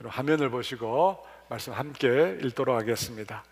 화면을 보시고 말씀 함께 읽도록 하겠습니다.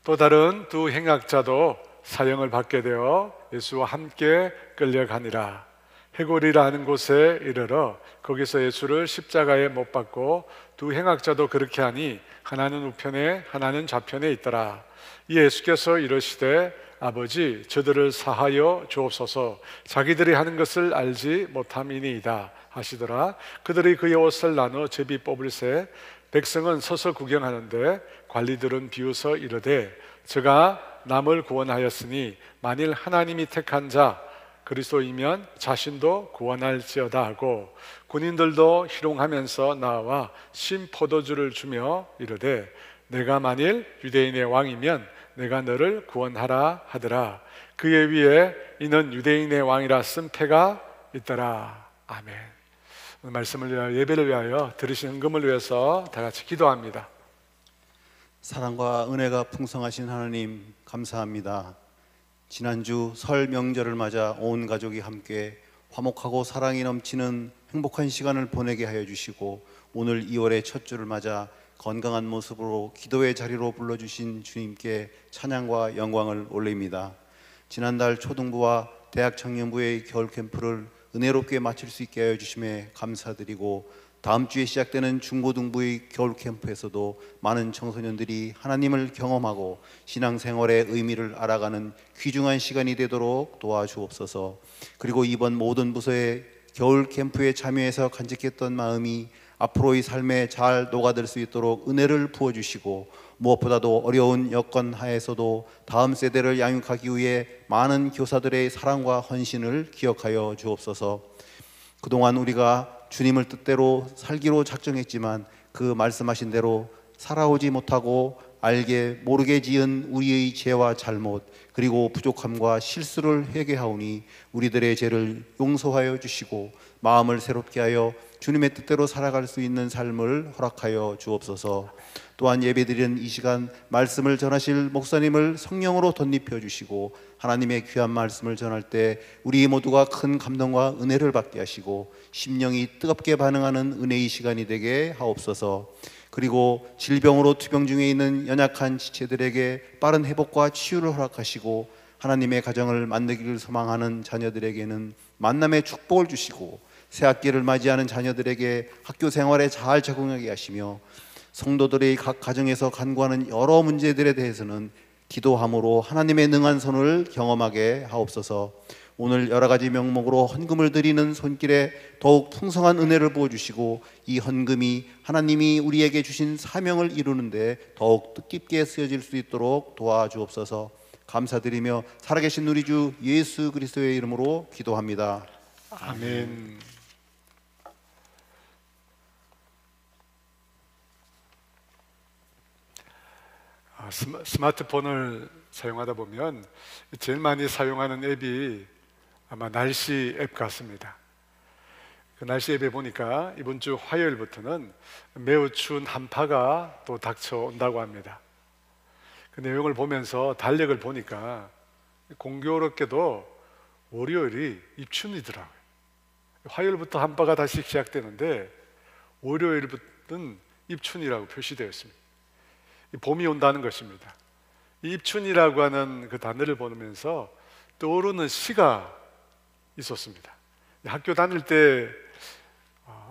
또 다른 두 행악자도 사형을 받게 되어 예수와 함께 끌려가니라. 해골이라 하는 곳에 이르러 거기서 예수를 십자가에 못 박고 두 행악자도 그렇게 하니 하나는 우편에 하나는 좌편에 있더라. 이 예수께서 이르시되 아버지 저들을 사하여 주옵소서 자기들이 하는 것을 알지 못함이니이다 하시더라. 그들이 그의 옷을 나눠 제비 뽑을새 백성은 서서 구경하는데 관리들은 비웃어 이르되 저가 남을 구원하였으니 만일 하나님이 택한 자 그리스도이면 자신도 구원할지어다 하고 군인들도 희롱하면서 나와 신 포도주를 주며 이르되 내가 만일 유대인의 왕이면 내가 너를 구원하라 하더라. 그의 위에 이는 유대인의 왕이라 쓴 패가 있더라. 아멘. 오늘 말씀을 위하여 예배를 위하여 들으신 은금을 위해서 다 같이 기도합니다. 사랑과 은혜가 풍성하신 하나님 감사합니다. 지난주 설 명절을 맞아 온 가족이 함께 화목하고 사랑이 넘치는 행복한 시간을 보내게 하여 주시고 오늘 2월의 첫 주를 맞아 건강한 모습으로 기도의 자리로 불러주신 주님께 찬양과 영광을 올립니다. 지난달 초등부와 대학 청년부의 겨울 캠프를 은혜롭게 마칠 수 있게 하여 주심에 감사드리고 다음 주에 시작되는 중고등부의 겨울 캠프에서도 많은 청소년들이 하나님을 경험하고 신앙생활의 의미를 알아가는 귀중한 시간이 되도록 도와주옵소서. 그리고 이번 모든 부서의 겨울 캠프에 참여해서 간직했던 마음이 앞으로의 삶에 잘 녹아들 수 있도록 은혜를 부어주시고 무엇보다도 어려운 여건 하에서도 다음 세대를 양육하기 위해 많은 교사들의 사랑과 헌신을 기억하여 주옵소서. 그동안 우리가 주님을 뜻대로 살기로 작정했지만 그 말씀하신 대로 살아오지 못하고 알게 모르게 지은 우리의 죄와 잘못 그리고 부족함과 실수를 회개하오니 우리들의 죄를 용서하여 주시고 마음을 새롭게 하여 주님의 뜻대로 살아갈 수 있는 삶을 허락하여 주옵소서. 또한 예배드리는 이 시간 말씀을 전하실 목사님을 성령으로 덧입혀 주시고 하나님의 귀한 말씀을 전할 때 우리 모두가 큰 감동과 은혜를 받게 하시고 심령이 뜨겁게 반응하는 은혜의 시간이 되게 하옵소서. 그리고 질병으로 투병 중에 있는 연약한 지체들에게 빠른 회복과 치유를 허락하시고 하나님의 가정을 만들기를 소망하는 자녀들에게는 만남의 축복을 주시고 새학기를 맞이하는 자녀들에게 학교 생활에 잘 적응하게 하시며 성도들의 각 가정에서 간구하는 여러 문제들에 대해서는 기도함으로 하나님의 능한 손을 경험하게 하옵소서. 오늘 여러 가지 명목으로 헌금을 드리는 손길에 더욱 풍성한 은혜를 부어주시고 이 헌금이 하나님이 우리에게 주신 사명을 이루는데 더욱 뜻깊게 쓰여질 수 있도록 도와주옵소서. 감사드리며 살아계신 우리 주 예수 그리스도의 이름으로 기도합니다. 아멘. 스마트폰을 사용하다 보면 제일 많이 사용하는 앱이 아마 날씨 앱 같습니다. 그 날씨 앱에 보니까 이번 주 화요일부터는 매우 추운 한파가 또 닥쳐온다고 합니다. 그 내용을 보면서 달력을 보니까 공교롭게도 월요일이 입춘이더라고요. 화요일부터 한파가 다시 시작되는데 월요일부터는 입춘이라고 표시되어 있습니다. 봄이 온다는 것입니다. 이 입춘이라고 하는 그 단어를 보면서 떠오르는 시가 있었습니다. 학교 다닐 때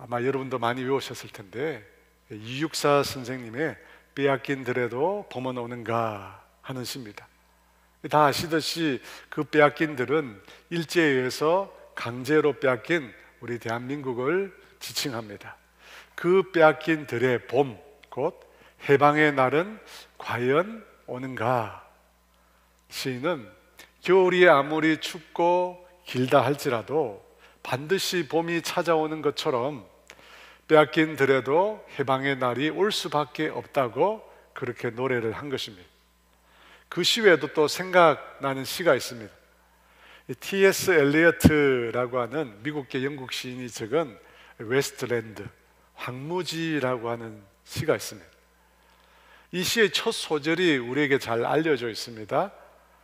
아마 여러분도 많이 외우셨을 텐데 이육사 선생님의 빼앗긴 들에도 봄은 오는가 하는 시입니다. 다 아시듯이 그 빼앗긴들은 일제에 의해서 강제로 빼앗긴 우리 대한민국을 지칭합니다. 그 빼앗긴 들의 봄, 곧 해방의 날은 과연 오는가? 시인은 겨울이 아무리 춥고 길다 할지라도 반드시 봄이 찾아오는 것처럼 빼앗긴 들에도 해방의 날이 올 수밖에 없다고 그렇게 노래를 한 것입니다. 그 시 외에도 또 생각나는 시가 있습니다. T.S. 엘리어트라고 하는 미국계 영국 시인이 적은 웨스트랜드, 황무지라고 하는 시가 있습니다. 이 시의 첫 소절이 우리에게 잘 알려져 있습니다.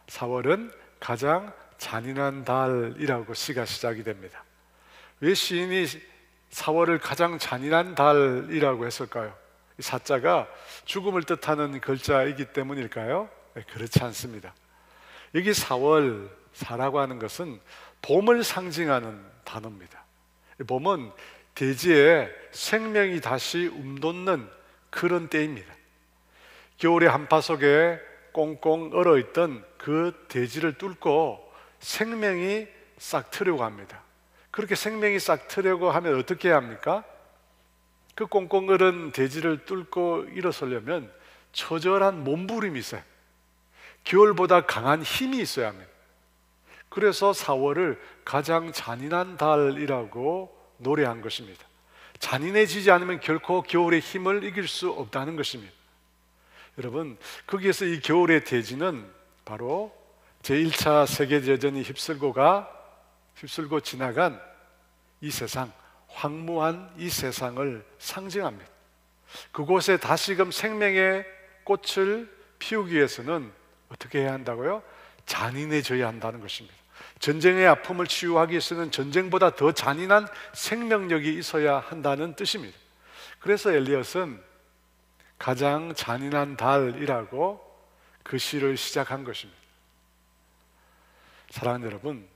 4월은 가장 잔인한 달이라고 시가 시작이 됩니다. 왜 시인이 4월을 가장 잔인한 달이라고 했을까요? 이 사자가 죽음을 뜻하는 글자이기 때문일까요? 네, 그렇지 않습니다. 여기 4월, 4라고 하는 것은 봄을 상징하는 단어입니다. 봄은 대지에 생명이 다시 움돋는 그런 때입니다. 겨울의 한파 속에 꽁꽁 얼어있던 그 대지를 뚫고 생명이 싹 트려고 합니다. 그렇게 생명이 싹 트려고 하면 어떻게 해야 합니까? 그 꽁꽁 얼은 대지를 뚫고 일어서려면 처절한 몸부림이 있어요. 겨울보다 강한 힘이 있어야 합니다. 그래서 4월을 가장 잔인한 달이라고 노래한 것입니다. 잔인해지지 않으면 결코 겨울의 힘을 이길 수 없다는 것입니다. 여러분, 거기에서 이 겨울의 대지는 바로 제1차 세계대전이 휩쓸고 지나간 이 세상, 황무한 이 세상을 상징합니다. 그곳에 다시금 생명의 꽃을 피우기 위해서는 어떻게 해야 한다고요? 잔인해져야 한다는 것입니다. 전쟁의 아픔을 치유하기 위해서는 전쟁보다 더 잔인한 생명력이 있어야 한다는 뜻입니다. 그래서 엘리엇은 가장 잔인한 달이라고 그 시를 시작한 것입니다. 사랑하는 여러분,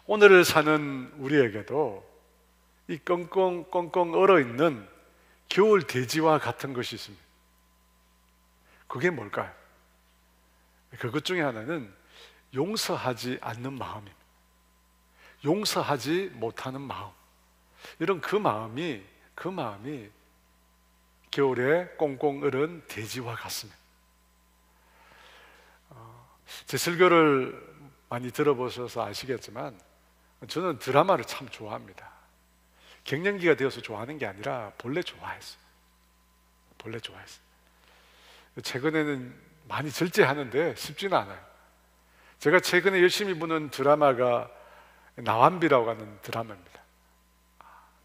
오늘을 사는 우리에게도 이 꽁꽁 얼어있는 겨울 대지와 같은 것이 있습니다. 그게 뭘까요? 그것 중에 하나는 용서하지 않는 마음입니다. 용서하지 못하는 마음. 이런 그 마음이 겨울에 꽁꽁 얼은 대지와 같습니다. 제 설교를 많이 들어보셔서 아시겠지만 저는 드라마를 참 좋아합니다. 갱년기가 되어서 좋아하는 게 아니라 본래 좋아했어요. 최근에는 많이 절제하는데 쉽지는 않아요. 제가 최근에 열심히 보는 드라마가 나완비라고 하는 드라마입니다.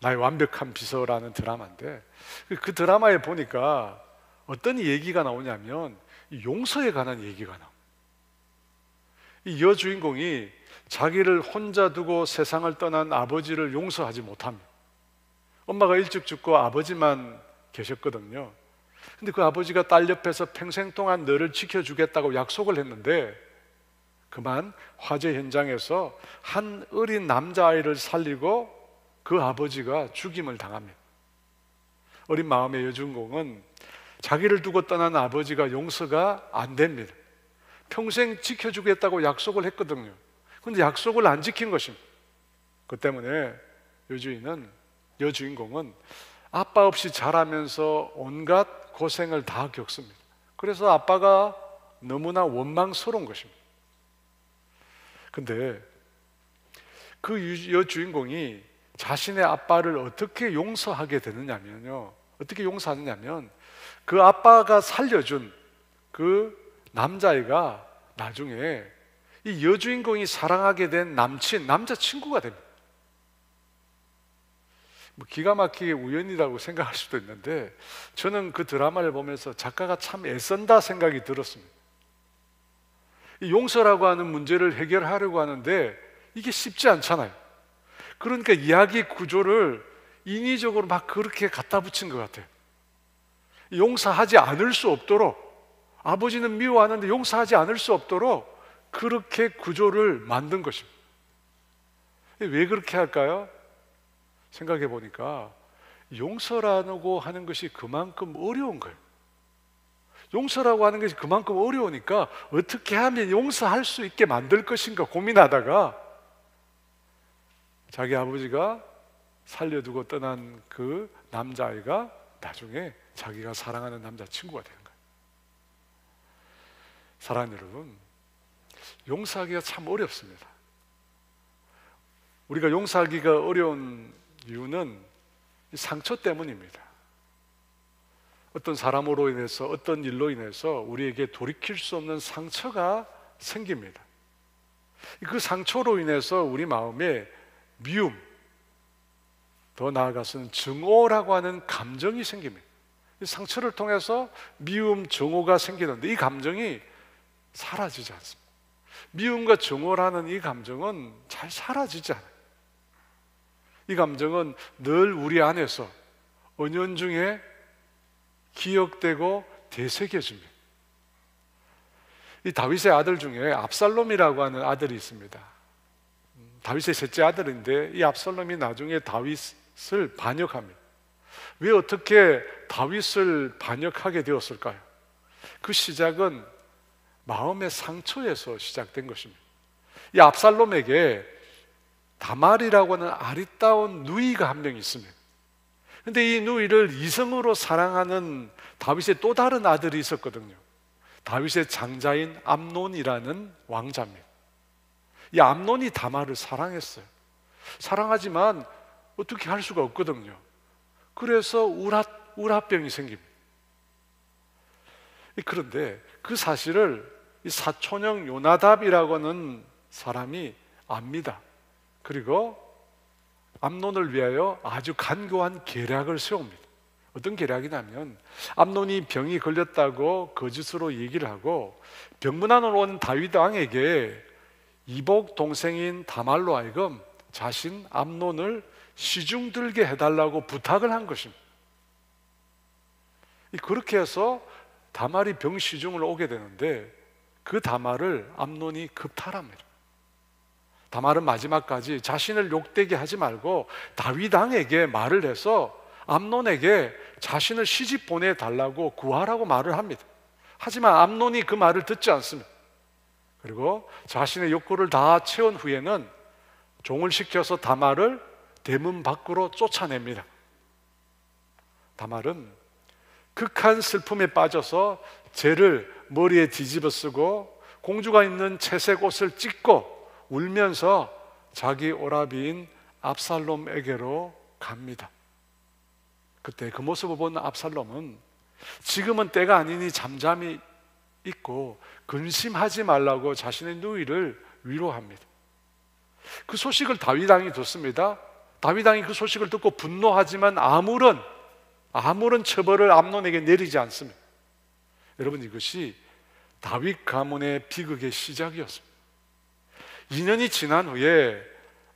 나의 완벽한 비서라는 드라마인데 그 드라마에 보니까 어떤 얘기가 나오냐면 용서에 관한 얘기가 나옵니다. 이 여주인공이 자기를 혼자 두고 세상을 떠난 아버지를 용서하지 못합니다. 엄마가 일찍 죽고 아버지만 계셨거든요. 근데 그 아버지가 딸 옆에서 평생 동안 너를 지켜주겠다고 약속을 했는데 그만 화재 현장에서 한 어린 남자아이를 살리고 그 아버지가 죽임을 당합니다. 어린 마음의 여주인공은 자기를 두고 떠난 아버지가 용서가 안 됩니다. 평생 지켜주겠다고 약속을 했거든요. 근데 약속을 안 지킨 것입니다. 그 때문에 여주인공은 아빠 없이 자라면서 온갖 고생을 다 겪습니다. 그래서 아빠가 너무나 원망스러운 것입니다. 근데 그 여주인공이 자신의 아빠를 어떻게 용서하게 되느냐면요. 어떻게 용서하느냐면 그 아빠가 살려준 그 남자애가 나중에 이 여주인공이 사랑하게 된 남자친구가 됩니다. 뭐 기가 막히게 우연이라고 생각할 수도 있는데 저는 그 드라마를 보면서 작가가 참 애쓴다 생각이 들었습니다. 이 용서라고 하는 문제를 해결하려고 하는데 이게 쉽지 않잖아요. 그러니까 이야기 구조를 인위적으로 막 그렇게 갖다 붙인 것 같아요. 용서하지 않을 수 없도록, 아버지는 미워하는데 용서하지 않을 수 없도록 그렇게 구조를 만든 것입니다. 왜 그렇게 할까요? 생각해 보니까 용서라고 하는 것이 그만큼 어려운 거예요. 용서라고 하는 것이 그만큼 어려우니까 어떻게 하면 용서할 수 있게 만들 것인가 고민하다가 자기 아버지가 살려두고 떠난 그 남자아이가 나중에 자기가 사랑하는 남자친구가 되는 거예요. 사랑하는 여러분, 용서하기가 참 어렵습니다. 우리가 용서하기가 어려운 이유는 상처 때문입니다. 어떤 사람으로 인해서, 어떤 일로 인해서 우리에게 돌이킬 수 없는 상처가 생깁니다. 그 상처로 인해서 우리 마음에 미움, 더 나아가서는 증오라고 하는 감정이 생깁니다. 이 상처를 통해서 미움, 증오가 생기는데 이 감정이 사라지지 않습니다. 미움과 증오라는 이 감정은 잘 사라지지 않아요. 이 감정은 늘 우리 안에서 은연중에 기억되고 되새겨집니다. 이 다윗의 아들 중에 압살롬이라고 하는 아들이 있습니다. 다윗의 셋째 아들인데 이 압살롬이 나중에 다윗을 반역합니다. 왜 어떻게 다윗을 반역하게 되었을까요? 그 시작은 마음의 상처에서 시작된 것입니다. 이 압살롬에게 다말이라고 하는 아리따운 누이가 한 명 있습니다. 그런데 이 누이를 이성으로 사랑하는 다윗의 또 다른 아들이 있었거든요. 다윗의 장자인 암논이라는 왕자입니다. 이 암논이 다말을 사랑했어요. 사랑하지만 어떻게 할 수가 없거든요. 그래서 우라병이 생깁니다. 그런데 그 사실을 이 사촌형 요나답이라고 하는 사람이 압니다. 그리고 암논을 위하여 아주 간교한 계략을 세웁니다. 어떤 계략이냐면 암논이 병이 걸렸다고 거짓으로 얘기를 하고 병문안으로 온 다윗 왕에게 이복 동생인 다말로 하여금 자신 암논을 시중 들게 해달라고 부탁을 한 것입니다. 그렇게 해서 다말이 병 시중을 오게 되는데 그 다말을 암논이 급탈합니다. 다말은 마지막까지 자신을 욕되게 하지 말고 다윗 왕에게 말을 해서 암논에게 자신을 시집 보내달라고 구하라고 말을 합니다. 하지만 암논이 그 말을 듣지 않습니다. 그리고 자신의 욕구를 다 채운 후에는 종을 시켜서 다말을 대문 밖으로 쫓아냅니다. 다말은 극한 슬픔에 빠져서 죄를 머리에 뒤집어 쓰고 공주가 입는 채색 옷을 찢고 울면서 자기 오라비인 압살롬에게로 갑니다. 그때 그 모습을 본 압살롬은 지금은 때가 아니니 잠잠히 있고 근심하지 말라고 자신의 누이를 위로합니다. 그 소식을 다윗 왕이 듣습니다. 다윗 왕이 그 소식을 듣고 분노하지만 아무런 처벌을 암논에게 내리지 않습니다. 여러분, 이것이 다윗 가문의 비극의 시작이었습니다. 2년이 지난 후에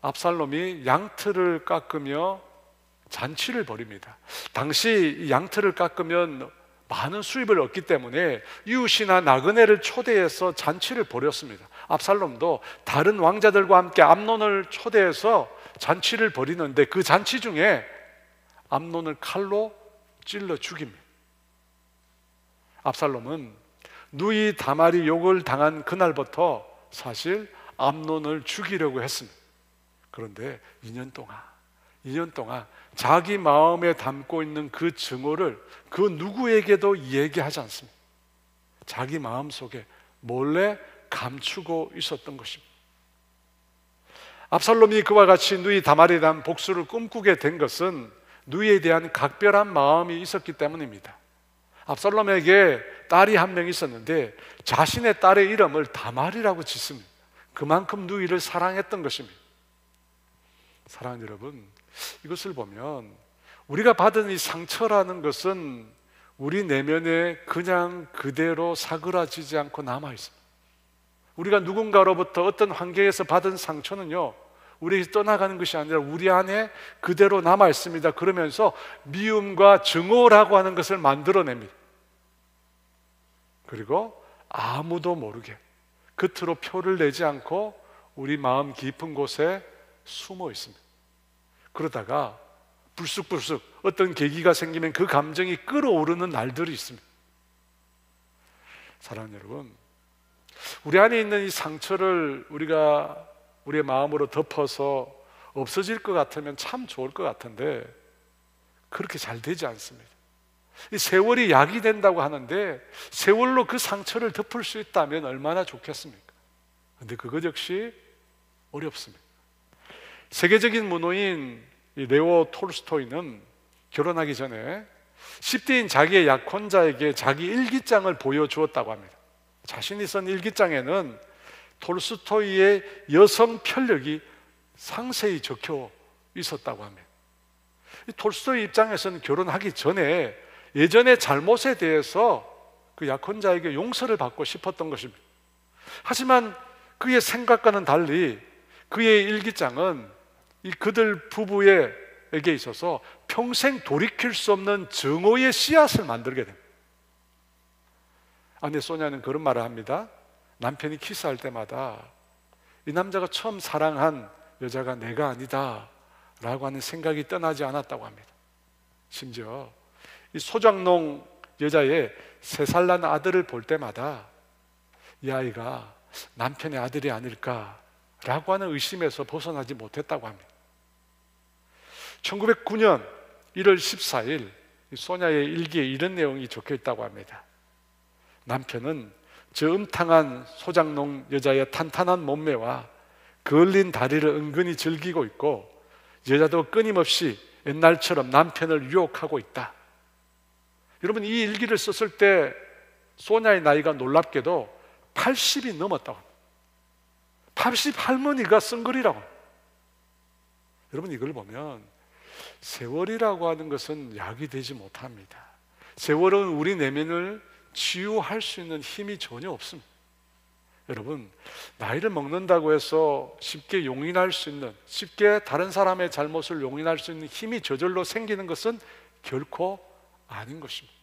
압살롬이 양털을 깎으며 잔치를 벌입니다. 당시 양털을 깎으면 많은 수입을 얻기 때문에 이웃이나 나그네를 초대해서 잔치를 벌였습니다. 압살롬도 다른 왕자들과 함께 암논을 초대해서 잔치를 벌이는데 그 잔치 중에 암논을 칼로 찔러 죽입니다. 압살롬은 누이 다말이 욕을 당한 그날부터 사실 암논을 죽이려고 했습니다. 그런데 2년 동안 자기 마음에 담고 있는 그 증오를 그 누구에게도 얘기하지 않습니다. 자기 마음속에 몰래 감추고 있었던 것입니다. 압살롬이 그와 같이 누이 다말에 대한 복수를 꿈꾸게 된 것은 누이에 대한 각별한 마음이 있었기 때문입니다. 압살롬에게 딸이 한 명 있었는데 자신의 딸의 이름을 다말이라고 짓습니다. 그만큼 누이를 사랑했던 것입니다. 사랑하는 여러분, 이것을 보면 우리가 받은 이 상처라는 것은 우리 내면에 그냥 그대로 사그라지지 않고 남아있습니다. 우리가 누군가로부터 어떤 환경에서 받은 상처는요, 우리에게 떠나가는 것이 아니라 우리 안에 그대로 남아있습니다. 그러면서 미움과 증오라고 하는 것을 만들어냅니다. 그리고 아무도 모르게 겉으로 표를 내지 않고 우리 마음 깊은 곳에 숨어 있습니다. 그러다가 불쑥불쑥 어떤 계기가 생기면 그 감정이 끓어오르는 날들이 있습니다. 사랑하는 여러분, 우리 안에 있는 이 상처를 우리가 우리의 마음으로 덮어서 없어질 것 같으면 참 좋을 것 같은데 그렇게 잘 되지 않습니다. 이 세월이 약이 된다고 하는데 세월로 그 상처를 덮을 수 있다면 얼마나 좋겠습니까? 그런데 그것 역시 어렵습니다. 세계적인 문호인 레오 톨스토이는 결혼하기 전에 10대인 자기의 약혼자에게 자기 일기장을 보여주었다고 합니다. 자신이 쓴 일기장에는 톨스토이의 여성 편력이 상세히 적혀 있었다고 합니다. 이 톨스토이 입장에서는 결혼하기 전에 예전의 잘못에 대해서 그 약혼자에게 용서를 받고 싶었던 것입니다. 하지만 그의 생각과는 달리 그의 일기장은 이 그들 부부에게 있어서 평생 돌이킬 수 없는 증오의 씨앗을 만들게 됩니다. 아내 소냐는 그런 말을 합니다. 남편이 키스할 때마다 이 남자가 처음 사랑한 여자가 내가 아니다 라고 하는 생각이 떠나지 않았다고 합니다. 심지어 이 소장농 여자의 3살 난 아들을 볼 때마다 이 아이가 남편의 아들이 아닐까라고 하는 의심에서 벗어나지 못했다고 합니다. 1909년 1월 14일 소냐의 일기에 이런 내용이 적혀 있다고 합니다. 남편은 저 음탕한 소장농 여자의 탄탄한 몸매와 그을린 다리를 은근히 즐기고 있고 여자도 끊임없이 옛날처럼 남편을 유혹하고 있다. 여러분, 이 일기를 썼을 때 소냐의 나이가 놀랍게도 80이 넘었다고 합니다. 80 할머니가 쓴 글이라고 합니다. 여러분, 이걸 보면 세월이라고 하는 것은 약이 되지 못합니다. 세월은 우리 내면을 치유할 수 있는 힘이 전혀 없습니다. 여러분, 나이를 먹는다고 해서 쉽게 용인할 수 있는, 쉽게 다른 사람의 잘못을 용인할 수 있는 힘이 저절로 생기는 것은 결코 아닌 것입니다.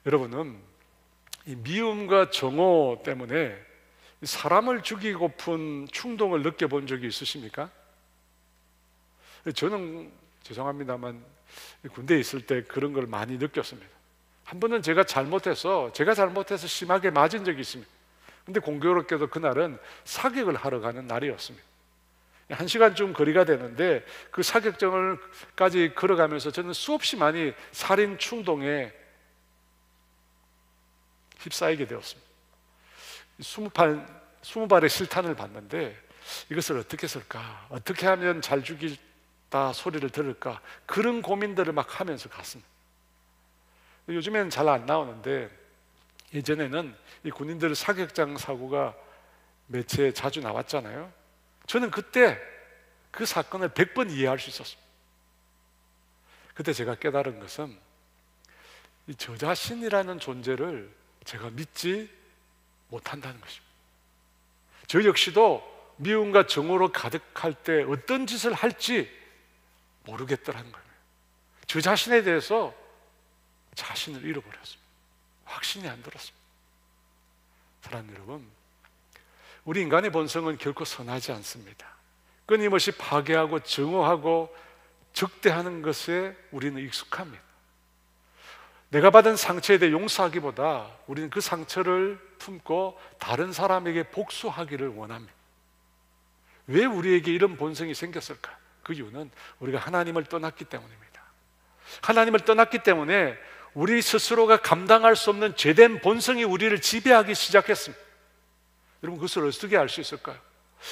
여러분은 이 미움과 정오 때문에 사람을 죽이고픈 충동을 느껴본 적이 있으십니까? 저는 죄송합니다만 군대에 있을 때 그런 걸 많이 느꼈습니다. 한 번은 제가 잘못해서 심하게 맞은 적이 있습니다. 근데 공교롭게도 그날은 사격을 하러 가는 날이었습니다. 1시간쯤 거리가 되는데 그 사격장을까지 걸어가면서 저는 수없이 많이 살인 충동에 휩싸이게 되었습니다. 20발의 실탄을 받는데 이것을 어떻게 쓸까? 어떻게 하면 잘 죽이다 소리를 들을까? 그런 고민들을 막 하면서 갔습니다. 요즘에는 잘 안 나오는데 예전에는 이 군인들 사격장 사고가 매체에 자주 나왔잖아요. 저는 그때 그 사건을 100번 이해할 수 있었습니다. 그때 제가 깨달은 것은 이 저 자신이라는 존재를 제가 믿지 못한다는 것입니다. 저 역시도 미움과 정오로 가득할 때 어떤 짓을 할지 모르겠더라는 거예요. 저 자신에 대해서 자신을 잃어버렸습니다. 확신이 안 들었습니다. 사랑하는 여러분, 우리 인간의 본성은 결코 선하지 않습니다. 끊임없이 파괴하고 증오하고 적대하는 것에 우리는 익숙합니다. 내가 받은 상처에 대해 용서하기보다 우리는 그 상처를 품고 다른 사람에게 복수하기를 원합니다. 왜 우리에게 이런 본성이 생겼을까? 그 이유는 우리가 하나님을 떠났기 때문입니다. 하나님을 떠났기 때문에 우리 스스로가 감당할 수 없는 죄된 본성이 우리를 지배하기 시작했습니다. 여러분, 그것을 어떻게 알 수 있을까요?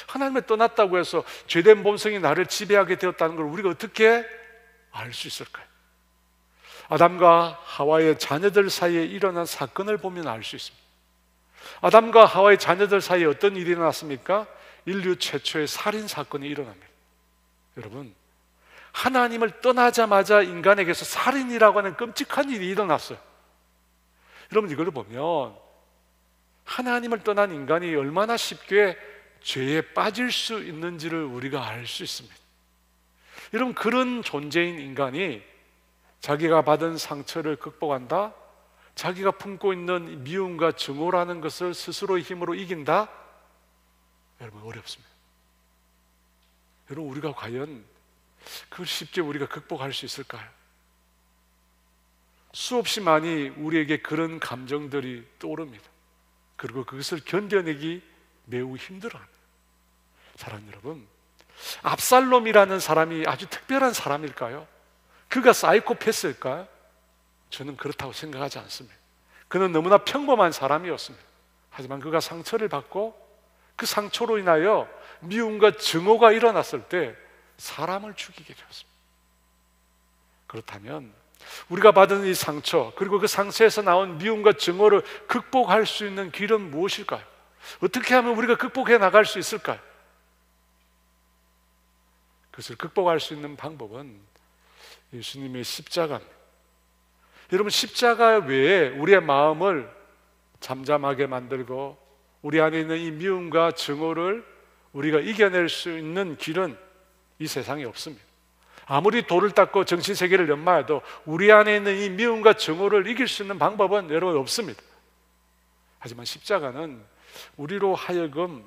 하나님을 떠났다고 해서 죄된 본성이 나를 지배하게 되었다는 걸 우리가 어떻게 알 수 있을까요? 아담과 하와의 자녀들 사이에 일어난 사건을 보면 알 수 있습니다. 아담과 하와의 자녀들 사이에 어떤 일이 일어났습니까? 인류 최초의 살인 사건이 일어납니다. 여러분, 하나님을 떠나자마자 인간에게서 살인이라고 하는 끔찍한 일이 일어났어요. 여러분, 이걸 보면 하나님을 떠난 인간이 얼마나 쉽게 죄에 빠질 수 있는지를 우리가 알 수 있습니다. 여러분, 그런 존재인 인간이 자기가 받은 상처를 극복한다? 자기가 품고 있는 미움과 증오라는 것을 스스로의 힘으로 이긴다? 여러분, 어렵습니다. 여러분, 우리가 과연 그걸 쉽게 우리가 극복할 수 있을까요? 수없이 많이 우리에게 그런 감정들이 떠오릅니다. 그리고 그것을 견뎌내기 매우 힘들어합니다. 사랑하는 여러분, 압살롬이라는 사람이 아주 특별한 사람일까요? 그가 사이코패스일까요? 저는 그렇다고 생각하지 않습니다. 그는 너무나 평범한 사람이었습니다. 하지만 그가 상처를 받고 그 상처로 인하여 미움과 증오가 일어났을 때 사람을 죽이게 되었습니다. 그렇다면 우리가 받은 이 상처, 그리고 그 상처에서 나온 미움과 증오를 극복할 수 있는 길은 무엇일까요? 어떻게 하면 우리가 극복해 나갈 수 있을까요? 그것을 극복할 수 있는 방법은 예수님의 십자가입니다. 여러분, 십자가 외에 우리의 마음을 잠잠하게 만들고 우리 안에 있는 이 미움과 증오를 우리가 이겨낼 수 있는 길은 이 세상에 없습니다. 아무리 돌을 닦고 정신세계를 연마해도 우리 안에 있는 이 미움과 증오를 이길 수 있는 방법은 여러분 없습니다. 하지만 십자가는 우리로 하여금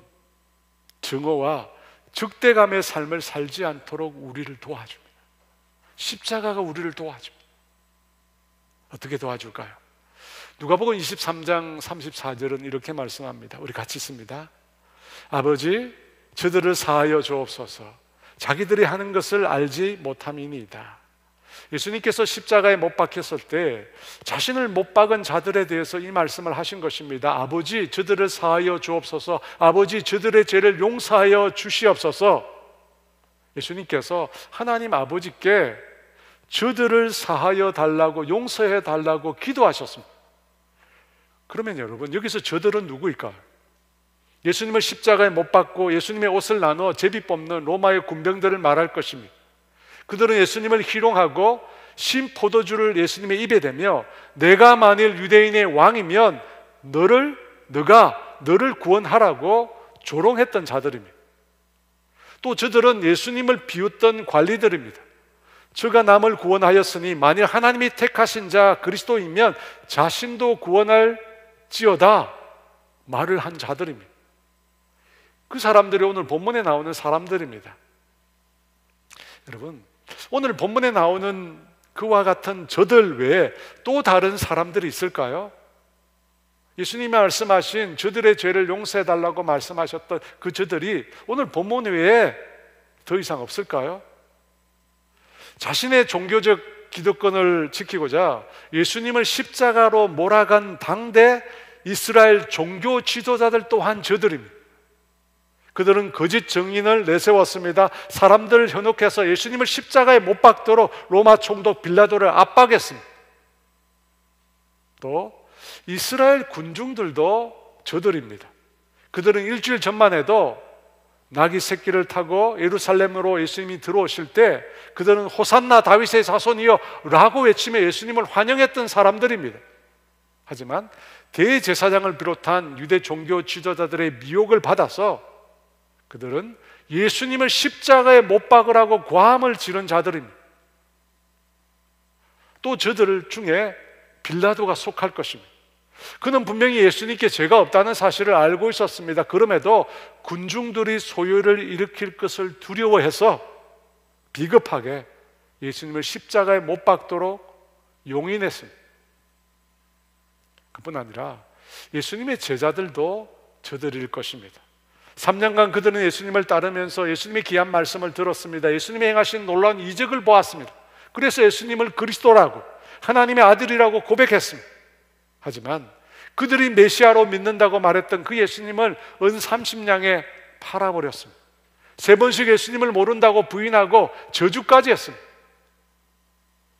증오와 적대감의 삶을 살지 않도록 우리를 도와줍니다. 십자가가 우리를 도와줍니다. 어떻게 도와줄까요? 누가복음 23장 34절은 이렇게 말씀합니다. 우리 같이 읽습니다. 아버지, 저들을 사하여 주옵소서. 자기들이 하는 것을 알지 못함이니이다. 예수님께서 십자가에 못 박혔을 때 자신을 못 박은 자들에 대해서 이 말씀을 하신 것입니다. 아버지, 저들을 사하여 주옵소서. 아버지, 저들의 죄를 용서하여 주시옵소서. 예수님께서 하나님 아버지께 저들을 사하여 달라고, 용서해 달라고 기도하셨습니다. 그러면 여러분, 여기서 저들은 누구일까요? 예수님을 십자가에 못 박고 예수님의 옷을 나눠 제비 뽑는 로마의 군병들을 말할 것입니다. 그들은 예수님을 희롱하고 신 포도주를 예수님의 입에 대며 내가 만일 유대인의 왕이면 너를 구원하라고 조롱했던 자들입니다. 또 저들은 예수님을 비웃던 관리들입니다. 저가 남을 구원하였으니 만일 하나님이 택하신 자 그리스도이면 자신도 구원할지어다 말을 한 자들입니다. 그 사람들이 오늘 본문에 나오는 사람들입니다. 여러분, 오늘 본문에 나오는 그와 같은 저들 외에 또 다른 사람들이 있을까요? 예수님이 말씀하신 저들의 죄를 용서해달라고 말씀하셨던 그 저들이 오늘 본문 외에 더 이상 없을까요? 자신의 종교적 기득권을 지키고자 예수님을 십자가로 몰아간 당대 이스라엘 종교 지도자들 또한 저들입니다. 그들은 거짓 증인을 내세웠습니다. 사람들을 현혹해서 예수님을 십자가에 못 박도록 로마 총독 빌라도를 압박했습니다. 또 이스라엘 군중들도 저들입니다. 그들은 일주일 전만 해도 나귀 새끼를 타고 예루살렘으로 예수님이 들어오실 때 그들은 호산나 다윗의 자손이여 라고 외치며 예수님을 환영했던 사람들입니다. 하지만 대제사장을 비롯한 유대 종교 지도자들의 미혹을 받아서 그들은 예수님을 십자가에 못 박으라고 고함을 지른 자들입니다. 또 저들 중에 빌라도가 속할 것입니다. 그는 분명히 예수님께 죄가 없다는 사실을 알고 있었습니다. 그럼에도 군중들이 소요를 일으킬 것을 두려워해서 비겁하게 예수님을 십자가에 못 박도록 용인했습니다. 그뿐 아니라 예수님의 제자들도 저들일 것입니다. 3년간 그들은 예수님을 따르면서 예수님의 귀한 말씀을 들었습니다. 예수님이 행하신 놀라운 이적을 보았습니다. 그래서 예수님을 그리스도라고, 하나님의 아들이라고 고백했습니다. 하지만 그들이 메시아로 믿는다고 말했던 그 예수님을 은 30냥에 팔아버렸습니다. 3번씩 예수님을 모른다고 부인하고 저주까지 했습니다.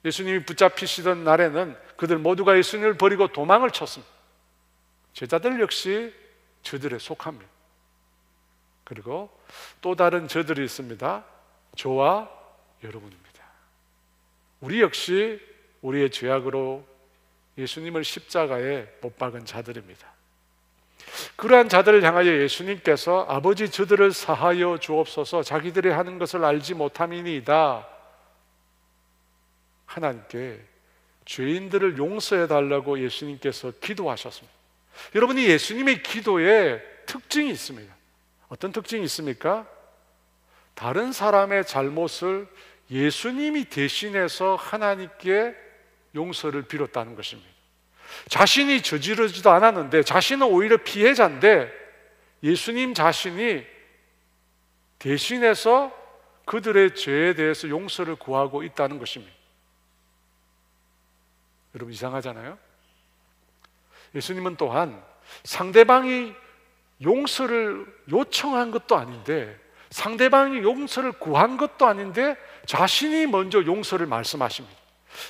예수님이 붙잡히시던 날에는 그들 모두가 예수님을 버리고 도망을 쳤습니다. 제자들 역시 저들에 속합니다. 그리고 또 다른 저들이 있습니다. 저와 여러분입니다. 우리 역시 우리의 죄악으로 예수님을 십자가에 못 박은 자들입니다. 그러한 자들을 향하여 예수님께서 아버지 저들을 사하여 주옵소서 자기들이 하는 것을 알지 못함이니이다. 하나님께 죄인들을 용서해 달라고 예수님께서 기도하셨습니다. 여러분이 예수님의 기도에 특징이 있습니다. 어떤 특징이 있습니까? 다른 사람의 잘못을 예수님이 대신해서 하나님께 용서를 빌었다는 것입니다. 자신이 저지르지도 않았는데, 자신은 오히려 피해자인데 예수님 자신이 대신해서 그들의 죄에 대해서 용서를 구하고 있다는 것입니다. 여러분, 이상하잖아요? 예수님은 또한 상대방이 용서를 요청한 것도 아닌데, 상대방이 용서를 구한 것도 아닌데 자신이 먼저 용서를 말씀하십니다.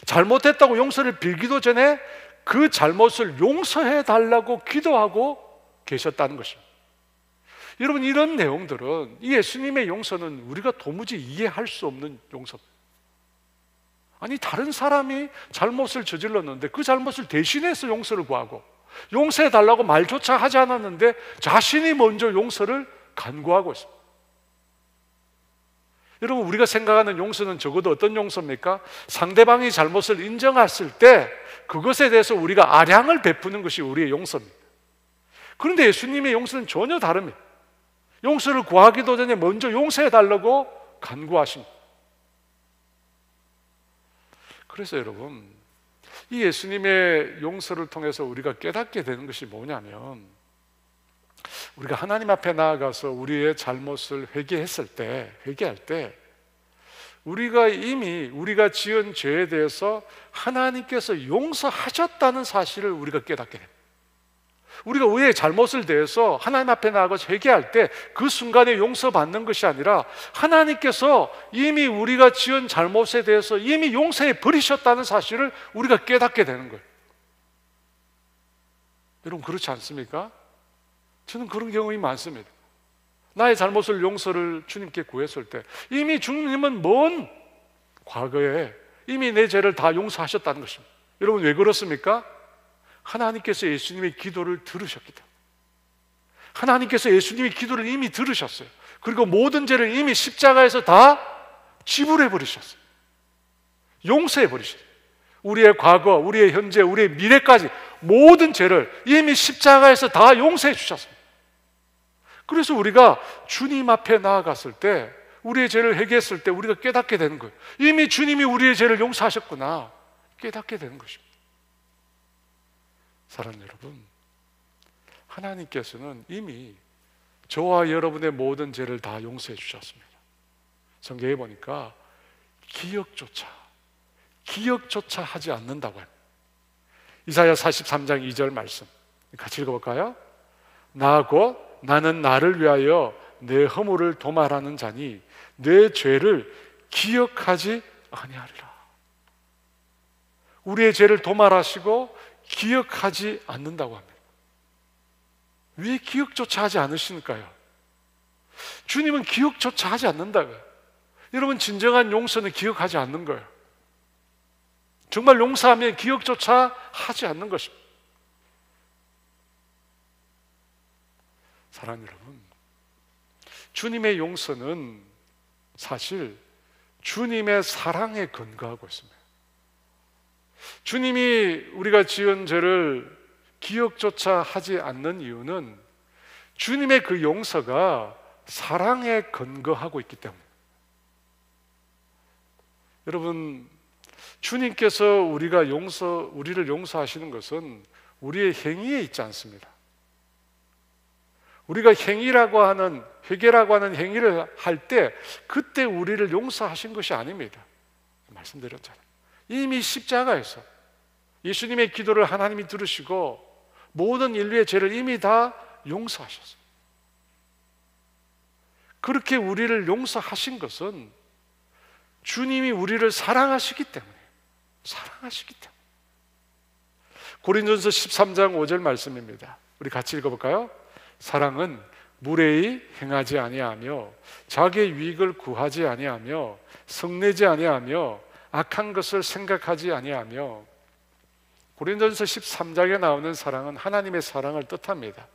잘못했다고 용서를 빌기도 전에 그 잘못을 용서해 달라고 기도하고 계셨다는 것입니다. 여러분, 이런 내용들은, 이 예수님의 용서는 우리가 도무지 이해할 수 없는 용서입니다. 아니, 다른 사람이 잘못을 저질렀는데 그 잘못을 대신해서 용서를 구하고 용서해 달라고 말조차 하지 않았는데 자신이 먼저 용서를 간구하고 있습니다. 여러분, 우리가 생각하는 용서는 적어도 어떤 용서입니까? 상대방이 잘못을 인정했을 때 그것에 대해서 우리가 아량을 베푸는 것이 우리의 용서입니다. 그런데 예수님의 용서는 전혀 다릅니다. 용서를 구하기도 전에 먼저 용서해 달라고 간구하십니다. 그래서 여러분, 이 예수님의 용서를 통해서 우리가 깨닫게 되는 것이 뭐냐면, 우리가 하나님 앞에 나아가서 우리의 잘못을 회개할 때 우리가 이미 우리가 지은 죄에 대해서 하나님께서 용서하셨다는 사실을 우리가 깨닫게 됩니다. 우리가 우리의 잘못을 대해서 하나님 앞에 나아가서 회개할 때 그 순간에 용서받는 것이 아니라 하나님께서 이미 우리가 지은 잘못에 대해서 이미 용서해 버리셨다는 사실을 우리가 깨닫게 되는 거예요. 여러분, 그렇지 않습니까? 저는 그런 경험이 많습니다. 나의 잘못을 용서를 주님께 구했을 때 이미 주님은 먼 과거에 이미 내 죄를 다 용서하셨다는 것입니다. 여러분, 왜 그렇습니까? 하나님께서 예수님의 기도를 들으셨기 때문에. 하나님께서 예수님의 기도를 이미 들으셨어요. 그리고 모든 죄를 이미 십자가에서 다 지불해 버리셨어요. 용서해 버리셨어요. 우리의 과거, 우리의 현재, 우리의 미래까지 모든 죄를 이미 십자가에서 다 용서해 주셨습니다. 그래서 우리가 주님 앞에 나아갔을 때, 우리의 죄를 회개했을 때 우리가 깨닫게 되는 거예요. 이미 주님이 우리의 죄를 용서하셨구나 깨닫게 되는 것입니다. 사랑하는 여러분, 하나님께서는 이미 저와 여러분의 모든 죄를 다 용서해 주셨습니다. 성경에 보니까 기억조차 하지 않는다고 합니다. 이사야 43장 2절 말씀 같이 읽어볼까요? 나는 나를 위하여 내 허물을 도말하는 자니 내 죄를 기억하지 아니하리라. 우리의 죄를 도말하시고 기억하지 않는다고 합니다. 왜 기억조차 하지 않으시니까요? 주님은 기억조차 하지 않는다고요. 여러분, 진정한 용서는 기억하지 않는 거예요. 정말 용서하면 기억조차 하지 않는 것입니다. 사랑하는 여러분, 주님의 용서는 사실 주님의 사랑에 근거하고 있습니다. 주님이 우리가 지은 죄를 기억조차 하지 않는 이유는 주님의 그 용서가 사랑에 근거하고 있기 때문입니다. 여러분, 주님께서 우리를 용서하시는 것은 우리의 행위에 있지 않습니다. 우리가 회개라고 하는 행위를 할 때 그때 우리를 용서하신 것이 아닙니다. 말씀드렸잖아요. 이미 십자가에서 예수님의 기도를 하나님이 들으시고 모든 인류의 죄를 이미 다 용서하셨어요. 그렇게 우리를 용서하신 것은 주님이 우리를 사랑하시기 때문에. 고린도전서 13장 5절 말씀입니다. 우리 같이 읽어볼까요? 사랑은 무례히 행하지 아니하며 자기의 유익을 구하지 아니하며 성내지 아니하며 악한 것을 생각하지 아니하며. 고린도전서 13장에 나오는 사랑은 하나님의 사랑을 뜻합니다.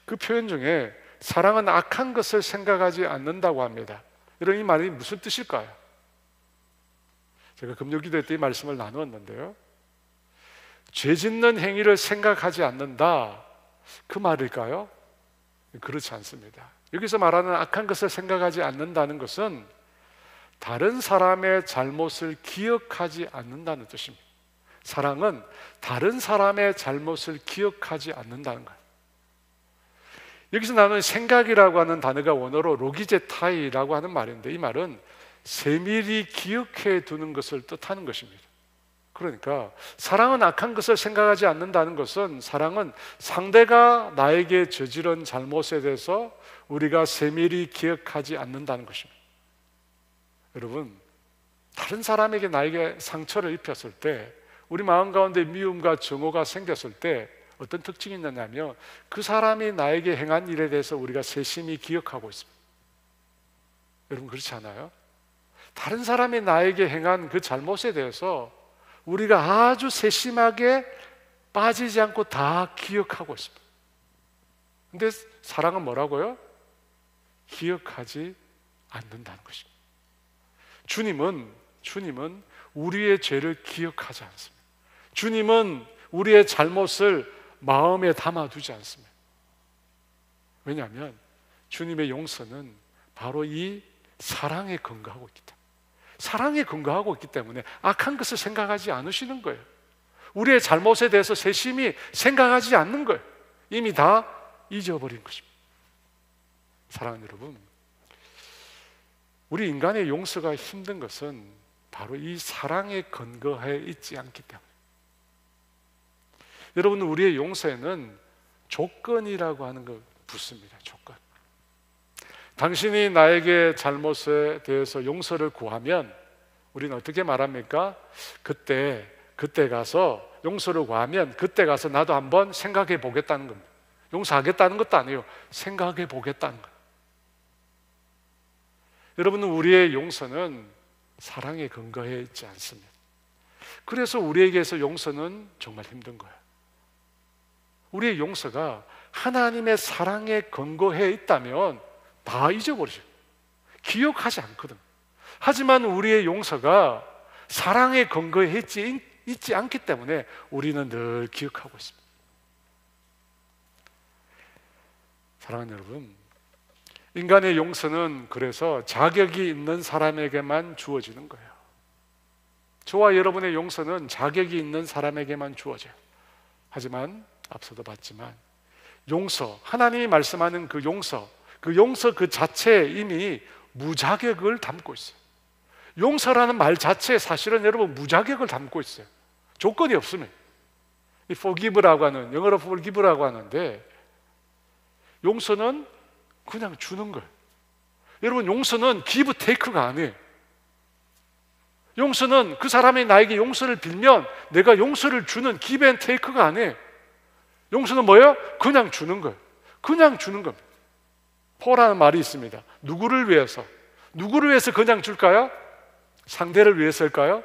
그 표현 중에 사랑은 악한 것을 생각하지 않는다고 합니다. 여러분, 이 말이 무슨 뜻일까요? 제가 금요기도 때 이 말씀을 나누었는데요, 죄 짓는 행위를 생각하지 않는다, 그 말일까요? 그렇지 않습니다. 여기서 말하는 악한 것을 생각하지 않는다는 것은 다른 사람의 잘못을 기억하지 않는다는 뜻입니다. 사랑은 다른 사람의 잘못을 기억하지 않는다는 거예요. 여기서 나누는 생각이라고 하는 단어가 원어로 로기제타이라고 하는 말인데, 이 말은 세밀히 기억해 두는 것을 뜻하는 것입니다. 그러니까 사랑은 악한 것을 생각하지 않는다는 것은, 사랑은 상대가 나에게 저지른 잘못에 대해서 우리가 세밀히 기억하지 않는다는 것입니다. 여러분, 다른 사람에게 나에게 상처를 입혔을 때, 우리 마음 가운데 미움과 증오가 생겼을 때 어떤 특징이 있느냐면, 그 사람이 나에게 행한 일에 대해서 우리가 세심히 기억하고 있습니다. 여러분, 그렇지 않아요? 다른 사람이 나에게 행한 그 잘못에 대해서 우리가 아주 세심하게 빠지지 않고 다 기억하고 있습니다. 근데 사랑은 뭐라고요? 기억하지 않는다는 것입니다. 주님은 우리의 죄를 기억하지 않습니다. 주님은 우리의 잘못을 마음에 담아두지 않습니다. 왜냐하면 주님의 용서는 바로 이 사랑에 근거하고 있기 때문에, 사랑에 근거하고 있기 때문에 악한 것을 생각하지 않으시는 거예요. 우리의 잘못에 대해서 세심히 생각하지 않는 거예요. 이미 다 잊어버린 것입니다. 사랑하는 여러분, 우리 인간의 용서가 힘든 것은 바로 이 사랑에 근거해 있지 않기 때문에. 여러분, 우리의 용서에는 조건이라고 하는 거 붙습니다. 조건. 당신이 나에게 잘못에 대해서 용서를 구하면 우리는 어떻게 말합니까? 그때 가서 용서를 구하면 그때 가서 나도 한번 생각해 보겠다는 겁니다. 용서하겠다는 것도 아니에요. 생각해 보겠다는 거예요. 여러분, 우리의 용서는 사랑에 근거해 있지 않습니다. 그래서 우리에게서 용서는 정말 힘든 거예요. 우리의 용서가 하나님의 사랑에 근거해 있다면 다 잊어버리죠. 기억하지 않거든. 하지만 우리의 용서가 사랑에 근거해 있지 않기 때문에 우리는 늘 기억하고 있습니다. 사랑하는 여러분, 인간의 용서는 그래서 자격이 있는 사람에게만 주어지는 거예요. 저와 여러분의 용서는 자격이 있는 사람에게만 주어져요. 하지만 앞서도 봤지만 용서, 하나님이 말씀하는 그 용서 그 자체에 이미 무자격을 담고 있어요. 용서라는 말 자체에 사실은 여러분 무자격을 담고 있어요. 조건이 없으면. 이 forgive라고 하는, 영어로 forgive라고 하는데 용서는 그냥 주는 거예요. 여러분, 용서는 give take가 아니에요. 용서는 그 사람이 나에게 용서를 빌면 내가 용서를 주는 give and take가 아니에요. 용서는 뭐예요? 그냥 주는 거예요. 그냥 주는 겁니다. 포라는 말이 있습니다. 누구를 위해서 그냥 줄까요? 상대를 위해서일까요?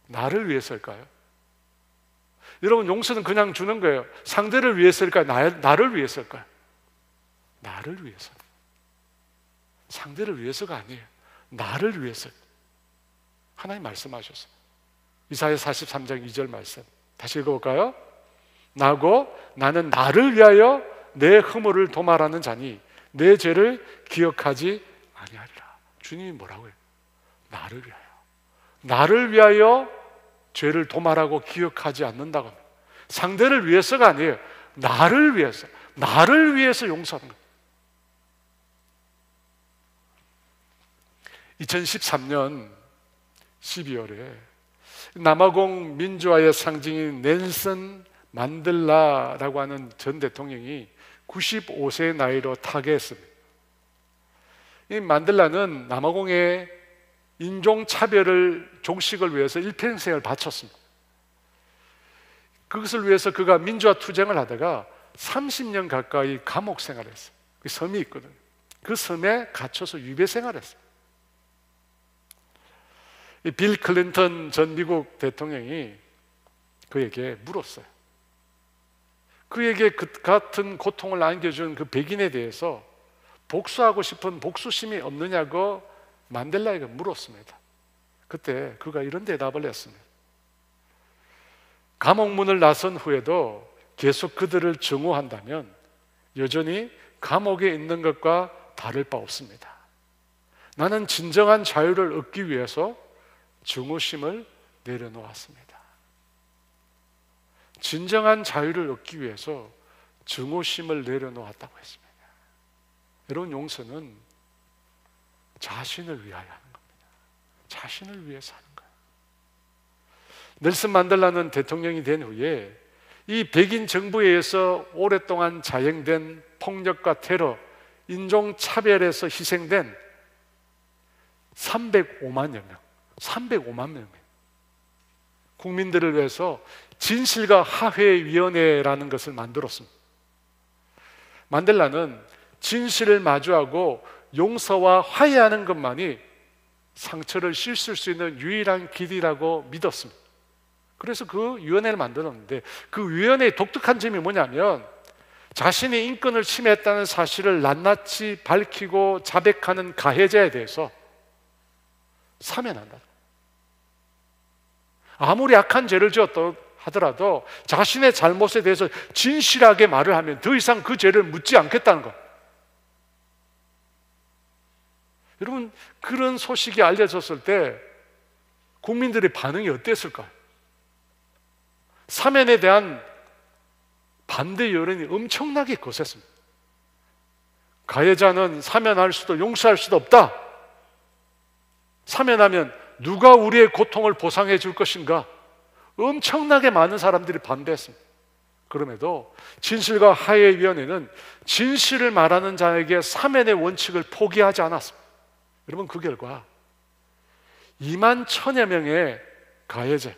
나를 위해서일까요? 여러분, 용서는 그냥 주는 거예요. 상대를 위해서일까요? 나를 위해서일까요? 나를 위해서. 상대를 위해서가 아니에요. 나를 위해서. 하나님 말씀하셨어요. 이사야 43장 2절 말씀 다시 읽어볼까요? 나는 나를 위하여 내 허물을 도말하는 자니 내 죄를 기억하지 아니하리라. 주님이 뭐라고 해요? 나를 위하여 죄를 도말하고 기억하지 않는다고 합니다. 상대를 위해서가 아니에요. 나를 위해서 용서하는 거예요. 2013년 12월에 남아공 민주화의 상징인 넬슨 만델라라고 하는 전 대통령이 95세의 나이로 타계했습니다. 이 만델라는 남아공의 인종차별을 종식을 위해서 일평생을 바쳤습니다. 그것을 위해서 그가 민주화 투쟁을 하다가 30년 가까이 감옥 생활을 했어요. 그 섬이 있거든요. 그 섬에 갇혀서 유배 생활을 했어요. 빌 클린턴 전 미국 대통령이 그에게 물었어요. 그에게 그 같은 고통을 안겨준 그 백인에 대해서 복수하고 싶은 복수심이 없느냐고 만델라에게 물었습니다. 그때 그가 이런 대답을 했습니다. 감옥문을 나선 후에도 계속 그들을 증오한다면 여전히 감옥에 있는 것과 다를 바 없습니다. 나는 진정한 자유를 얻기 위해서 증오심을 내려놓았습니다. 진정한 자유를 얻기 위해서 증오심을 내려놓았다고 했습니다. 여러분, 용서는 자신을 위하여 하는 겁니다. 자신을 위해서 하는 거예요. 넬슨 만델라는 대통령이 된 후에 이 백인 정부에 의해서 오랫동안 자행된 폭력과 테러, 인종차별에서 희생된 305만여 명 국민들을 위해서 진실과 화해위원회라는 것을 만들었습니다. 만델라는 진실을 마주하고 용서와 화해하는 것만이 상처를 씻을 수 있는 유일한 길이라고 믿었습니다. 그래서 그 위원회를 만들었는데 그 위원회의 독특한 점이 뭐냐면 자신의 인권을 침해했다는 사실을 낱낱이 밝히고 자백하는 가해자에 대해서 사면한다. 아무리 악한 죄를 지었다 하더라도 자신의 잘못에 대해서 진실하게 말을 하면 더 이상 그 죄를 묻지 않겠다는 것. 여러분, 그런 소식이 알려졌을 때 국민들의 반응이 어땠을까요? 사면에 대한 반대 여론이 엄청나게 거셌습니다. 가해자는 사면할 수도 용서할 수도 없다. 사면하면 누가 우리의 고통을 보상해 줄 것인가? 엄청나게 많은 사람들이 반대했습니다. 그럼에도 진실과 화해위원회는 진실을 말하는 자에게 사면의 원칙을 포기하지 않았습니다. 여러분, 그 결과 2만 1,000여 명의 가해자,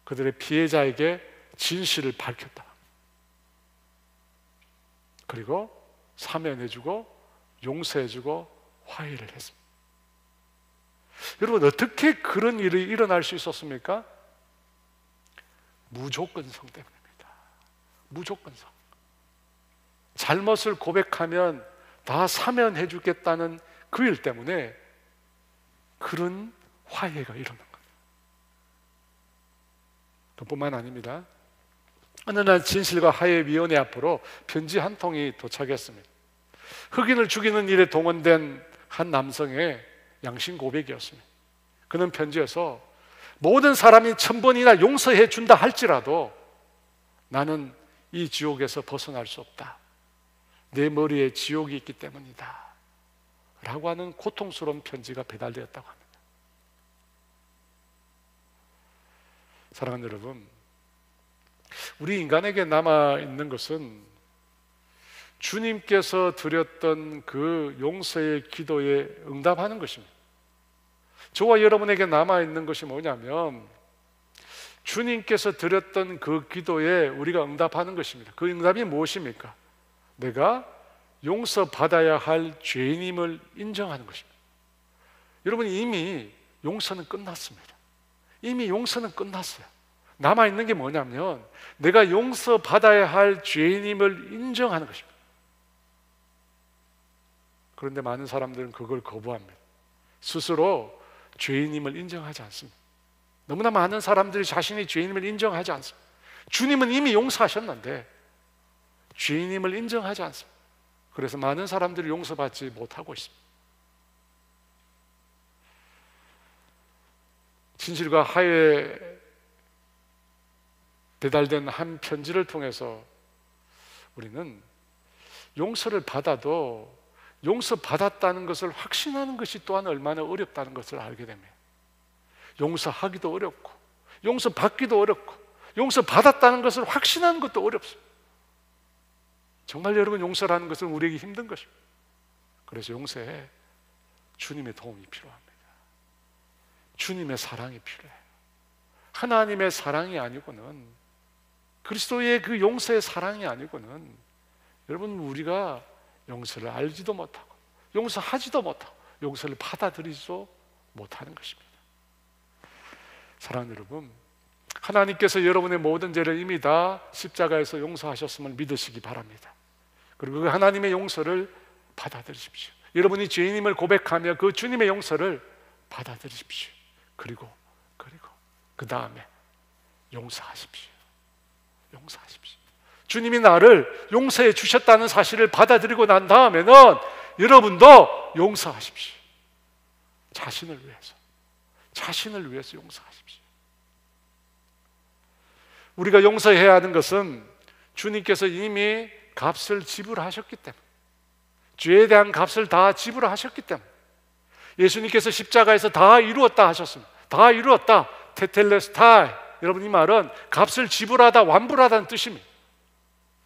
그들의 피해자에게 진실을 밝혔다. 그리고 사면해주고 용서해주고 화해를 했습니다. 여러분, 어떻게 그런 일이 일어날 수 있었습니까? 무조건성 때문입니다. 무조건성. 잘못을 고백하면 다 사면해 주겠다는 그 일 때문에 그런 화해가 일어난 겁니다. 그뿐만 아닙니다. 어느 날 진실과 화해위원회 앞으로 편지 한 통이 도착했습니다. 흑인을 죽이는 일에 동원된 한 남성의 양심 고백이었습니다. 그는 편지에서 모든 사람이 1000번이나 용서해 준다 할지라도 나는 이 지옥에서 벗어날 수 없다. 내 머리에 지옥이 있기 때문이다. 라고 하는 고통스러운 편지가 배달되었다고 합니다. 사랑하는 여러분, 우리 인간에게 남아있는 것은 주님께서 드렸던 그 용서의 기도에 응답하는 것입니다. 저와 여러분에게 남아있는 것이 뭐냐면 주님께서 드렸던 그 기도에 우리가 응답하는 것입니다. 그 응답이 무엇입니까? 내가 용서받아야 할 죄인임을 인정하는 것입니다. 여러분, 이미 용서는 끝났습니다. 이미 용서는 끝났어요. 남아있는 게 뭐냐면 내가 용서받아야 할 죄인임을 인정하는 것입니다. 그런데 많은 사람들은 그걸 거부합니다. 스스로 죄인임을 인정하지 않습니다. 너무나 많은 사람들이 자신이 죄인임을 인정하지 않습니다. 주님은 이미 용서하셨는데 죄인임을 인정하지 않습니다. 그래서 많은 사람들이 용서받지 못하고 있습니다. 진실과 화해 배달된 한 편지를 통해서 우리는 용서를 받아도 용서받았다는 것을 확신하는 것이 또한 얼마나 어렵다는 것을 알게 됩니다. 용서하기도 어렵고 용서받기도 어렵고 용서받았다는 것을 확신하는 것도 어렵습니다. 정말 여러분, 용서라는 것은 우리에게 힘든 것입니다. 그래서 용서에 주님의 도움이 필요합니다. 주님의 사랑이 필요해요. 하나님의 사랑이 아니고는, 그리스도의 그 용서의 사랑이 아니고는 여러분, 우리가 용서를 알지도 못하고 용서하지도 못하고 용서를 받아들이지도 못하는 것입니다. 사랑하는 여러분, 하나님께서 여러분의 모든 죄를 이미 다 십자가에서 용서하셨음을 믿으시기 바랍니다. 그리고 그 하나님의 용서를 받아들이십시오. 여러분이 죄인임을 고백하며 그 주님의 용서를 받아들이십시오. 그리고 그 다음에 용서하십시오. 용서하십시오. 주님이 나를 용서해 주셨다는 사실을 받아들이고 난 다음에는 여러분도 용서하십시오. 자신을 위해서 용서하십시오. 우리가 용서해야 하는 것은 주님께서 이미 값을 지불하셨기 때문에, 죄에 대한 값을 다 지불하셨기 때문에, 예수님께서 십자가에서 다 이루었다 하셨습니다. 다 이루었다, 테텔레스타이. 여러분, 이 말은 값을 지불하다, 완불하다는 뜻입니다.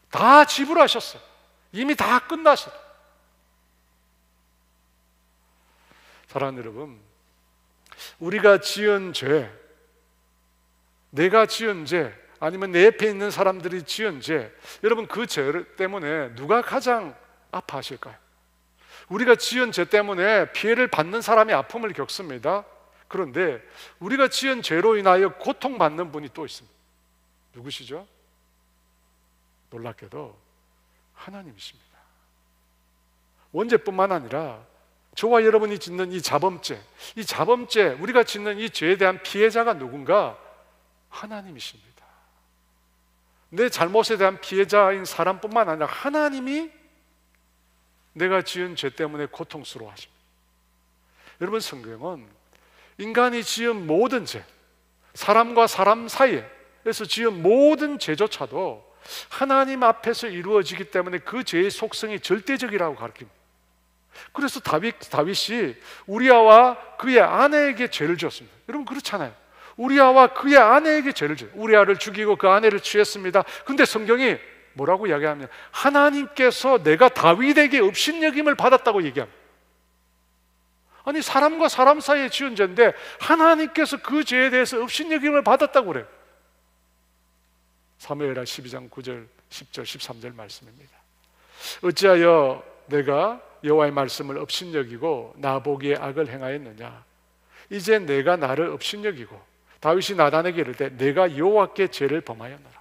다 지불하셨어요. 이미 다 끝났어요. 사랑하는 여러분, 우리가 지은 죄, 내가 지은 죄, 아니면 내 옆에 있는 사람들이 지은 죄, 여러분, 그 죄 때문에 누가 가장 아파하실까요? 우리가 지은 죄 때문에 피해를 받는 사람이 아픔을 겪습니다. 그런데 우리가 지은 죄로 인하여 고통받는 분이 또 있습니다. 누구시죠? 놀랍게도 하나님이십니다. 원죄뿐만 아니라 저와 여러분이 짓는 이 자범죄, 우리가 짓는 이 죄에 대한 피해자가 누군가? 하나님이십니다. 내 잘못에 대한 피해자인 사람뿐만 아니라 하나님이 내가 지은 죄 때문에 고통스러워하십니다. 여러분, 성경은 인간이 지은 모든 죄, 사람과 사람 사이에서 지은 모든 죄조차도 하나님 앞에서 이루어지기 때문에 그 죄의 속성이 절대적이라고 가르칩니다. 그래서 다윗이 우리아와 그의 아내에게 죄를 지었습니다. 여러분, 그렇잖아요. 우리아와 그의 아내에게 죄를 지었어요. 우리아를 죽이고 그 아내를 취했습니다. 근데 성경이 뭐라고 이야기하면 하나님께서 내가 다윗에게 업신여김을 받았다고 얘기합니다. 아니, 사람과 사람 사이에 지은 죄인데 하나님께서 그 죄에 대해서 업신여김을 받았다고 그래요. 사무엘하 12장 9절, 10절, 13절 말씀입니다. 어찌하여 내가 여호와의 말씀을 업신여기고 나보기에 악을 행하였느냐? 이제 내가 나를 업신여기고 다윗이 나단에게 이르되 내가 여호와께 죄를 범하였노라.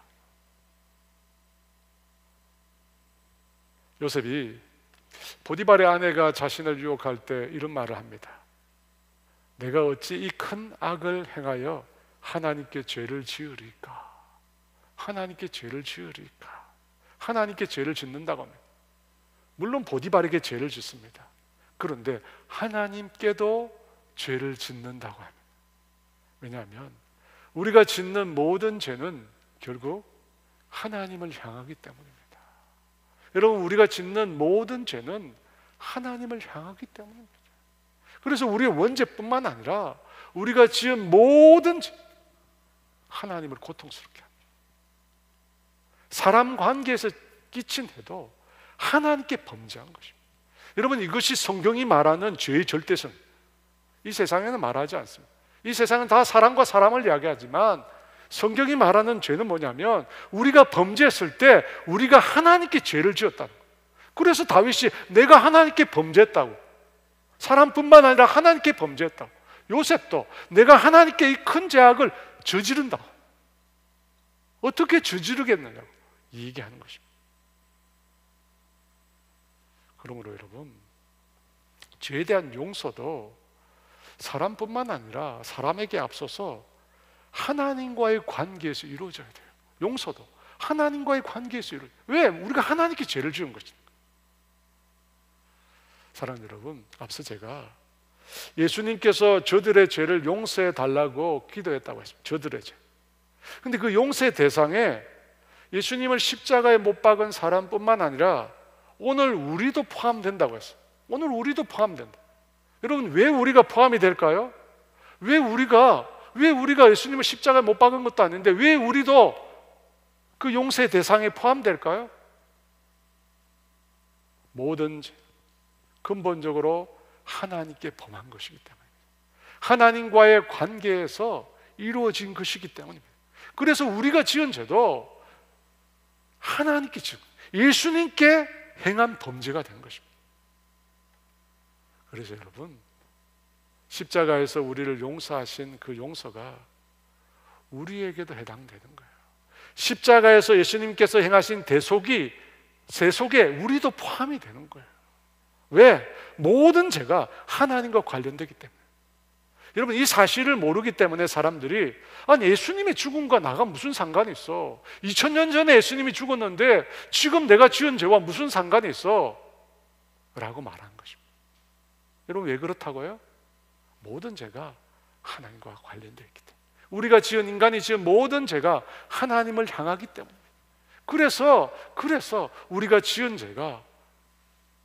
요셉이 보디발의 아내가 자신을 유혹할 때 이런 말을 합니다. 내가 어찌 이 큰 악을 행하여 하나님께 죄를 지으리까? 하나님께 죄를 지으리까? 하나님께 죄를 짓는다고 합니다. 물론 보디발에게 죄를 짓습니다. 그런데 하나님께도 죄를 짓는다고 합니다. 왜냐하면 우리가 짓는 모든 죄는 결국 하나님을 향하기 때문입니다. 여러분, 우리가 짓는 모든 죄는 하나님을 향하기 때문입니다. 그래서 우리의 원죄뿐만 아니라 우리가 지은 모든 죄, 하나님을 고통스럽게 합니다. 사람 관계에서 끼친 해도 하나님께 범죄한 것입니다. 여러분, 이것이 성경이 말하는 죄의 절대성. 이 세상에는 말하지 않습니다. 이 세상은 다 사람과 사람을 이야기하지만 성경이 말하는 죄는 뭐냐면 우리가 범죄했을 때 우리가 하나님께 죄를 지었다는 거예요. 그래서 다윗이 내가 하나님께 범죄했다고, 사람뿐만 아니라 하나님께 범죄했다고, 요셉도 내가 하나님께 이 큰 죄악을 저지른다고, 어떻게 저지르겠느냐고 얘기하는 것입니다. 그러므로 여러분, 죄에 대한 용서도 사람뿐만 아니라 사람에게 앞서서 하나님과의 관계에서 이루어져야 돼요. 용서도 하나님과의 관계에서 이루어져요. 왜? 우리가 하나님께 죄를 지은 것이니까. 사랑하는 여러분, 앞서 제가 예수님께서 저들의 죄를 용서해 달라고 기도했다고 했습니다. 저들의 죄. 근데 그 용서의 대상에 예수님을 십자가에 못 박은 사람뿐만 아니라 오늘 우리도 포함된다고 했어요. 오늘 우리도 포함된다. 여러분, 왜 우리가 포함이 될까요? 왜 우리가 예수님을 십자가에 못 박은 것도 아닌데 왜 우리도 그 용서의 대상에 포함될까요? 모든 죄, 근본적으로 하나님께 범한 것이기 때문에, 하나님과의 관계에서 이루어진 것이기 때문입니다. 그래서 우리가 지은 죄도 하나님께 지은, 예수님께 행한 범죄가 된 것입니다. 그래서 여러분, 십자가에서 우리를 용서하신 그 용서가 우리에게도 해당되는 거예요. 십자가에서 예수님께서 행하신 세속에 우리도 포함이 되는 거예요. 왜? 모든 죄가 하나님과 관련되기 때문에. 여러분, 이 사실을 모르기 때문에 사람들이 아니, 예수님의 죽음과 나가 무슨 상관이 있어? 2000년 전에 예수님이 죽었는데 지금 내가 지은 죄와 무슨 상관이 있어? 라고 말하는 것입니다. 여러분, 왜 그렇다고요? 모든 죄가 하나님과 관련되어 있기 때문에, 인간이 지은 모든 죄가 하나님을 향하기 때문입니다. 그래서 우리가 지은 죄가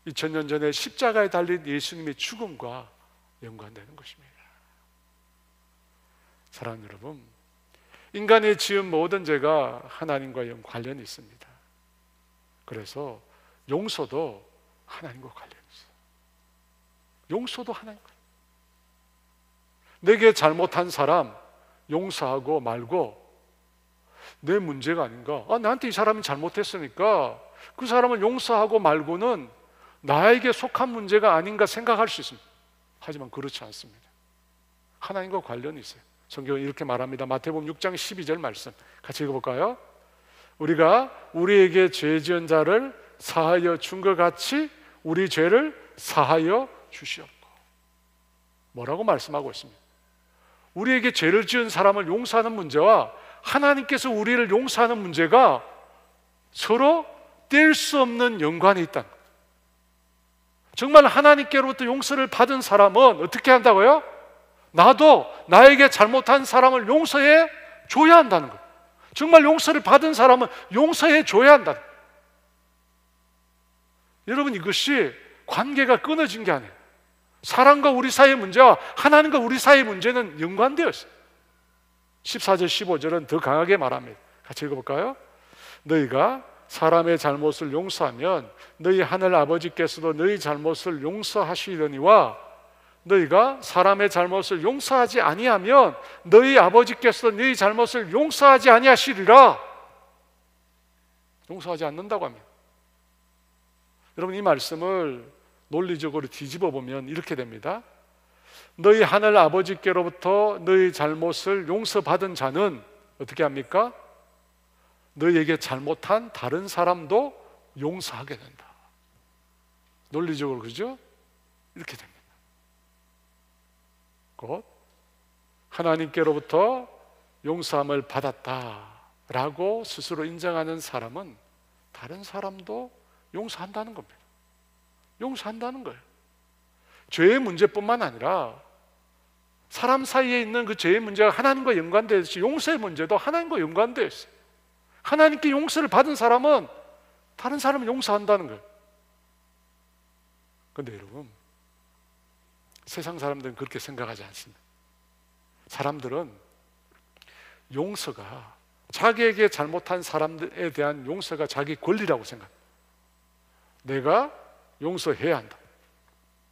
2000년 전에 십자가에 달린 예수님의 죽음과 연관되는 것입니다. 사랑하는 여러분, 인간이 지은 모든 죄가 하나님과 관련이 있습니다. 그래서 용서도 하나님과 관련이 있어요. 용서도 하나님과. 내게 잘못한 사람 용서하고 말고 내 문제가 아닌가? 나한테 이 사람이 잘못했으니까 그 사람을 용서하고 말고는 나에게 속한 문제가 아닌가 생각할 수 있습니다. 하지만 그렇지 않습니다. 하나님과 관련이 있어요. 성경은 이렇게 말합니다. 마태복음 6장 12절 말씀 같이 읽어볼까요? 우리가 우리에게 죄 지은 자를 사하여 준 것 같이 우리 죄를 사하여 주시옵소서. 뭐라고 말씀하고 있습니다? 우리에게 죄를 지은 사람을 용서하는 문제와 하나님께서 우리를 용서하는 문제가 서로 뗄 수 없는 연관이 있다. 정말 하나님께로부터 용서를 받은 사람은 어떻게 한다고요? 나도 나에게 잘못한 사람을 용서해 줘야 한다는 거예요. 정말 용서를 받은 사람은 용서해 줘야 한다. 여러분, 이것이 관계가 끊어진 게 아니에요. 사람과 우리 사이의 문제와 하나님과 우리 사이의 문제는 연관되어 있어요. 14절 15절은 더 강하게 말합니다. 같이 읽어볼까요? 너희가 사람의 잘못을 용서하면 너희 하늘 아버지께서도 너희 잘못을 용서하시려니와 너희가 사람의 잘못을 용서하지 아니하면 너희 아버지께서도 너희 잘못을 용서하지 아니하시리라. 용서하지 않는다고 합니다. 여러분, 이 말씀을 논리적으로 뒤집어 보면 이렇게 됩니다. 너희 하늘 아버지께로부터 너희 잘못을 용서받은 자는 어떻게 합니까? 너희에게 잘못한 다른 사람도 용서하게 된다. 논리적으로 그죠? 이렇게 됩니다. 곧 하나님께로부터 용서함을 받았다라고 스스로 인정하는 사람은 다른 사람도 용서한다는 겁니다. 용서한다는 거예요. 죄의 문제뿐만 아니라 사람 사이에 있는 그 죄의 문제가 하나님과 연관되어 있듯이 용서의 문제도 하나님과 연관되어 있어요. 하나님께 용서를 받은 사람은 다른 사람을 용서한다는 거예요. 그런데 여러분, 세상 사람들은 그렇게 생각하지 않습니다. 사람들은 용서가, 자기에게 잘못한 사람들에 대한 용서가 자기 권리라고 생각합니다. 내가 용서해야 한다.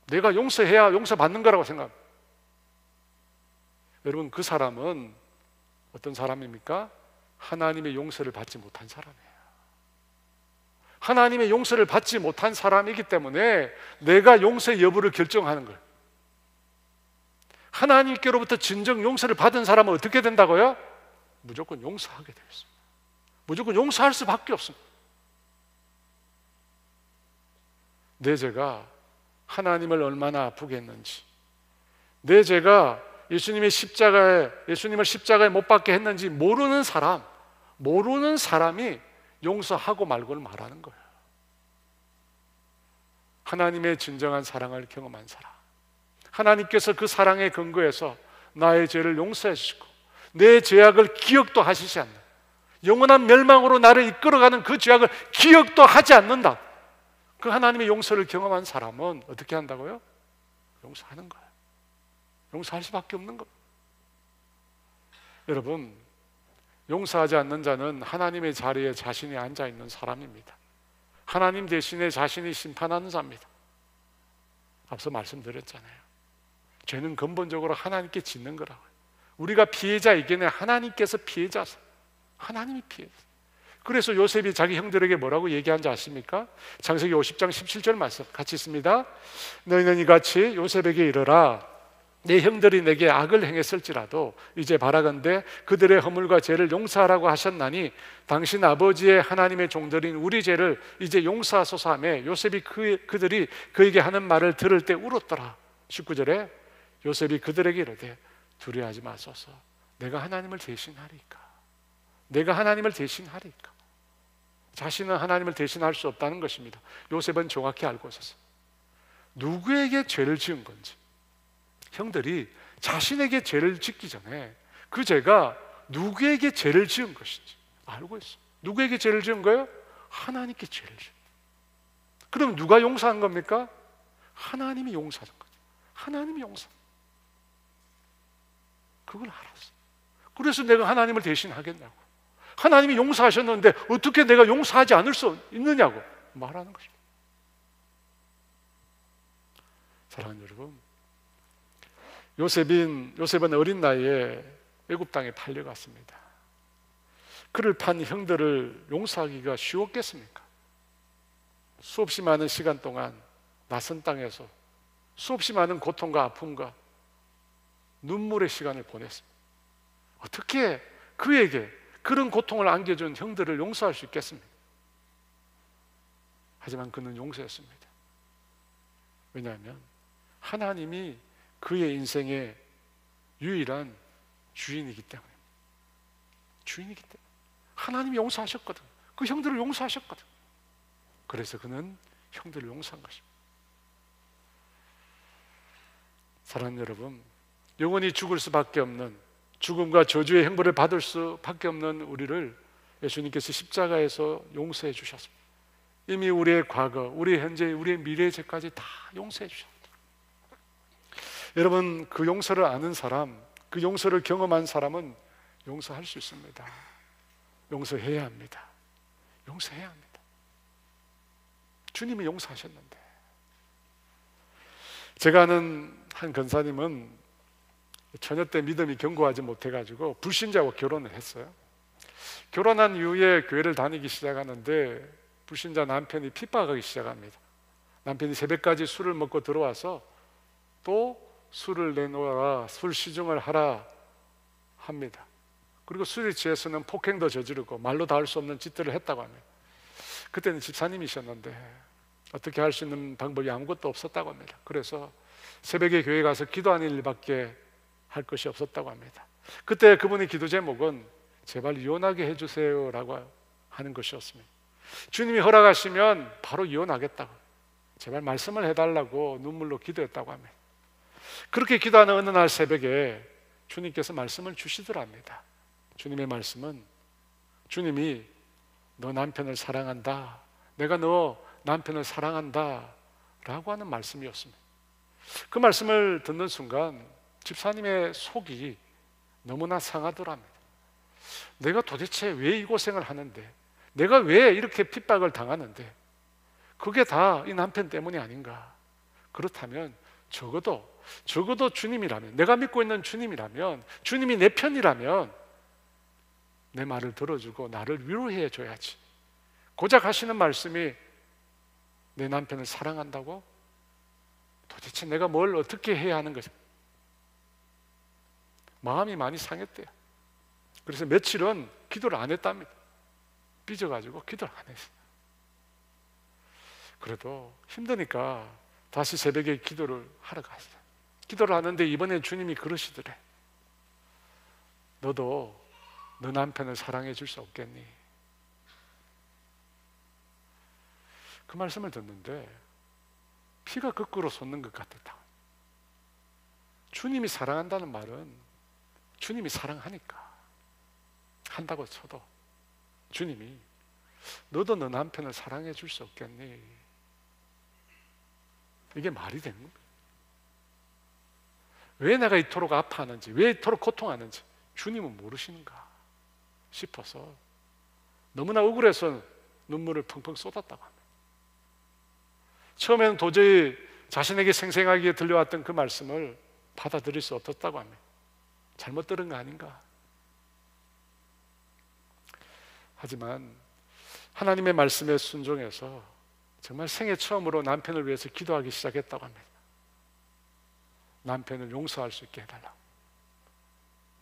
내가 용서해야 용서받는 거라고 생각합니다. 여러분, 그 사람은 어떤 사람입니까? 하나님의 용서를 받지 못한 사람이에요. 하나님의 용서를 받지 못한 사람이기 때문에 내가 용서의 여부를 결정하는 거예요. 하나님께로부터 진정 용서를 받은 사람은 어떻게 된다고요? 무조건 용서하게 되어 있습니다. 무조건 용서할 수밖에 없습니다. 내 죄가 하나님을 얼마나 아프게 했는지, 내 죄가 예수님을 십자가에 못 박게 했는지 모르는 사람이 용서하고 말고를 말하는 거예요. 하나님의 진정한 사랑을 경험한 사람, 하나님께서 그 사랑에 근거해서 나의 죄를 용서해 주시고 내 죄악을 기억도 하시지 않는, 영원한 멸망으로 나를 이끌어가는 그 죄악을 기억도 하지 않는다. 그 하나님의 용서를 경험한 사람은 어떻게 한다고요? 용서하는 거예요. 용서할 수밖에 없는 거예요. 여러분, 용서하지 않는 자는 하나님의 자리에 자신이 앉아있는 사람입니다. 하나님 대신에 자신이 심판하는 자입니다. 앞서 말씀드렸잖아요. 죄는 근본적으로 하나님께 짓는 거라고요. 우리가 피해자이긴 해. 하나님께서 피해자세요. 하나님이 피해자. 그래서 요셉이 자기 형들에게 뭐라고 얘기한지 아십니까? 창세기 50장 17절 말씀 같이 있습니다. 너희는 이같이 요셉에게 이르라. 내 형들이 내게 악을 행했을지라도 이제 바라건대 그들의 허물과 죄를 용서하라고 하셨나니 당신 아버지의 하나님의 종들인 우리 죄를 이제 용서하소서 하며 요셉이 그들이 그에게 하는 말을 들을 때 울었더라. 19절에 요셉이 그들에게 이르되 두려워하지 마소서. 내가 하나님을 대신하리까. 내가 하나님을 대신하리까. 자신은 하나님을 대신할 수 없다는 것입니다. 요셉은 정확히 알고 있었어요. 누구에게 죄를 지은 건지, 형들이 자신에게 죄를 짓기 전에 그 죄가 누구에게 죄를 지은 것인지 알고 있어요. 누구에게 죄를 지은 거예요? 하나님께 죄를 지은 거예요. 그럼 누가 용서한 겁니까? 하나님이 용서한 거죠. 하나님이 용서. 그걸 알았어요. 그래서 내가 하나님을 대신하겠냐고. 하나님이 용서하셨는데 어떻게 내가 용서하지 않을 수 있느냐고 말하는 것입니다. 사랑하는 여러분, 요셉은 어린 나이에 애굽 땅에 팔려갔습니다. 그를 판 형들을 용서하기가 쉬웠겠습니까? 수없이 많은 시간 동안 낯선 땅에서 수없이 많은 고통과 아픔과 눈물의 시간을 보냈습니다. 어떻게 그에게 그런 고통을 안겨준 형들을 용서할 수 있겠습니까? 하지만 그는 용서했습니다. 왜냐하면 하나님이 그의 인생의 유일한 주인이기 때문에. 주인이기 때문에. 하나님이 용서하셨거든. 그 형들을 용서하셨거든. 그래서 그는 형들을 용서한 것입니다. 사랑하는 여러분, 영원히 죽을 수밖에 없는, 죽음과 저주의 형벌을 받을 수밖에 없는 우리를 예수님께서 십자가에서 용서해 주셨습니다. 이미 우리의 과거, 우리의 현재, 우리의 미래의 죄까지 다 용서해 주셨습니다. 여러분, 그 용서를 아는 사람, 그 용서를 경험한 사람은 용서할 수 있습니다. 용서해야 합니다. 용서해야 합니다. 주님이 용서하셨는데. 제가 아는 한 권사님은 처녀 때 믿음이 견고하지 못해가지고 불신자와 결혼을 했어요. 결혼한 이후에 교회를 다니기 시작하는데 불신자 남편이 핍박하기 시작합니다. 남편이 새벽까지 술을 먹고 들어와서 또 술을 내놓아라, 술 시중을 하라 합니다. 그리고 술에 취해서는 폭행도 저지르고 말로 다 할 수 없는 짓들을 했다고 합니다. 그때는 집사님이셨는데 어떻게 할 수 있는 방법이 아무것도 없었다고 합니다. 그래서 새벽에 교회 가서 기도하는 일밖에 할 것이 없었다고 합니다. 그때 그분의 기도 제목은 제발 이혼하게 해주세요 라고 하는 것이었습니다. 주님이 허락하시면 바로 이혼하겠다고, 제발 말씀을 해달라고 눈물로 기도했다고 합니다. 그렇게 기도하는 어느 날 새벽에 주님께서 말씀을 주시더랍니다. 주님의 말씀은, 주님이 너 남편을 사랑한다, 내가 너 남편을 사랑한다 라고 하는 말씀이었습니다. 그 말씀을 듣는 순간 집사님의 속이 너무나 상하더랍니다. 내가 도대체 왜 이 고생을 하는데, 내가 왜 이렇게 핍박을 당하는데, 그게 다 이 남편 때문이 아닌가. 그렇다면 적어도 주님이라면, 내가 믿고 있는 주님이라면, 주님이 내 편이라면 내 말을 들어주고 나를 위로해 줘야지. 고작 하시는 말씀이 내 남편을 사랑한다고? 도대체 내가 뭘 어떻게 해야 하는 것이? 마음이 많이 상했대요. 그래서 며칠은 기도를 안 했답니다. 삐져가지고 기도를 안 했어요. 그래도 힘드니까 다시 새벽에 기도를 하러 갔어요. 기도를 하는데 이번엔 주님이 그러시더래. 너도 너 남편을 사랑해 줄 수 없겠니? 그 말씀을 듣는데 피가 거꾸로 솟는 것 같았다. 주님이 사랑한다는 말은 주님이 사랑하니까 한다고 쳐도 주님이 너도 너 남편을 사랑해 줄 수 없겠니? 이게 말이 되는 거예요. 왜 내가 이토록 아파하는지, 왜 이토록 고통하는지 주님은 모르시는가 싶어서 너무나 억울해서 눈물을 펑펑 쏟았다고 합니다. 처음에는 도저히 자신에게 생생하게 들려왔던 그 말씀을 받아들일 수 없었다고 합니다. 잘못 들은 거 아닌가? 하지만 하나님의 말씀에 순종해서 정말 생애 처음으로 남편을 위해서 기도하기 시작했다고 합니다. 남편을 용서할 수 있게 해달라고,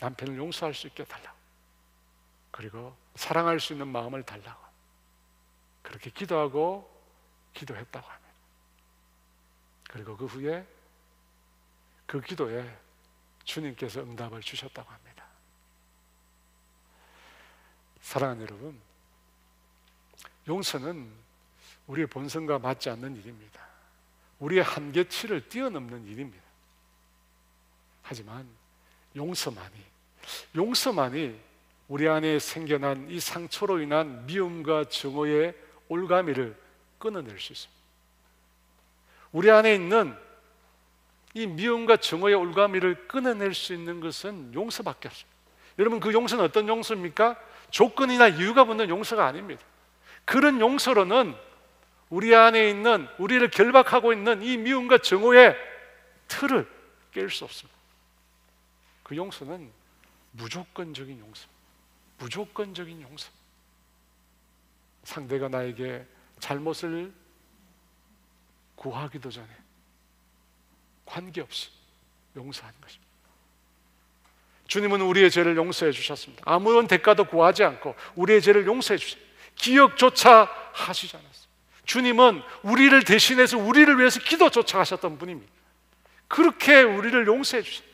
남편을 용서할 수 있게 해달라고, 그리고 사랑할 수 있는 마음을 달라고, 그렇게 기도하고 기도했다고 합니다. 그리고 그 후에 그 기도에 주님께서 응답을 주셨다고 합니다. 사랑하는 여러분, 용서는 우리의 본성과 맞지 않는 일입니다. 우리의 한계치를 뛰어넘는 일입니다. 하지만 용서만이 우리 안에 생겨난 이 상처로 인한 미움과 증오의 올가미를 끊어낼 수 있습니다. 우리 안에 있는 이 미움과 증오의 올가미를 끊어낼 수 있는 것은 용서밖에 없습니다. 여러분, 그 용서는 어떤 용서입니까? 조건이나 이유가 붙는 용서가 아닙니다. 그런 용서로는 우리 안에 있는, 우리를 결박하고 있는 이 미움과 증오의 틀을 깰 수 없습니다. 그 용서는 무조건적인 용서, 무조건적인 용서. 상대가 나에게 잘못을 구하기도 전에 관계없이 용서하는 것입니다. 주님은 우리의 죄를 용서해 주셨습니다. 아무런 대가도 구하지 않고 우리의 죄를 용서해 주셨습니다. 기억조차 하시지 않았습니다. 주님은 우리를 대신해서 우리를 위해서 기도조차 하셨던 분입니다. 그렇게 우리를 용서해 주셨어요.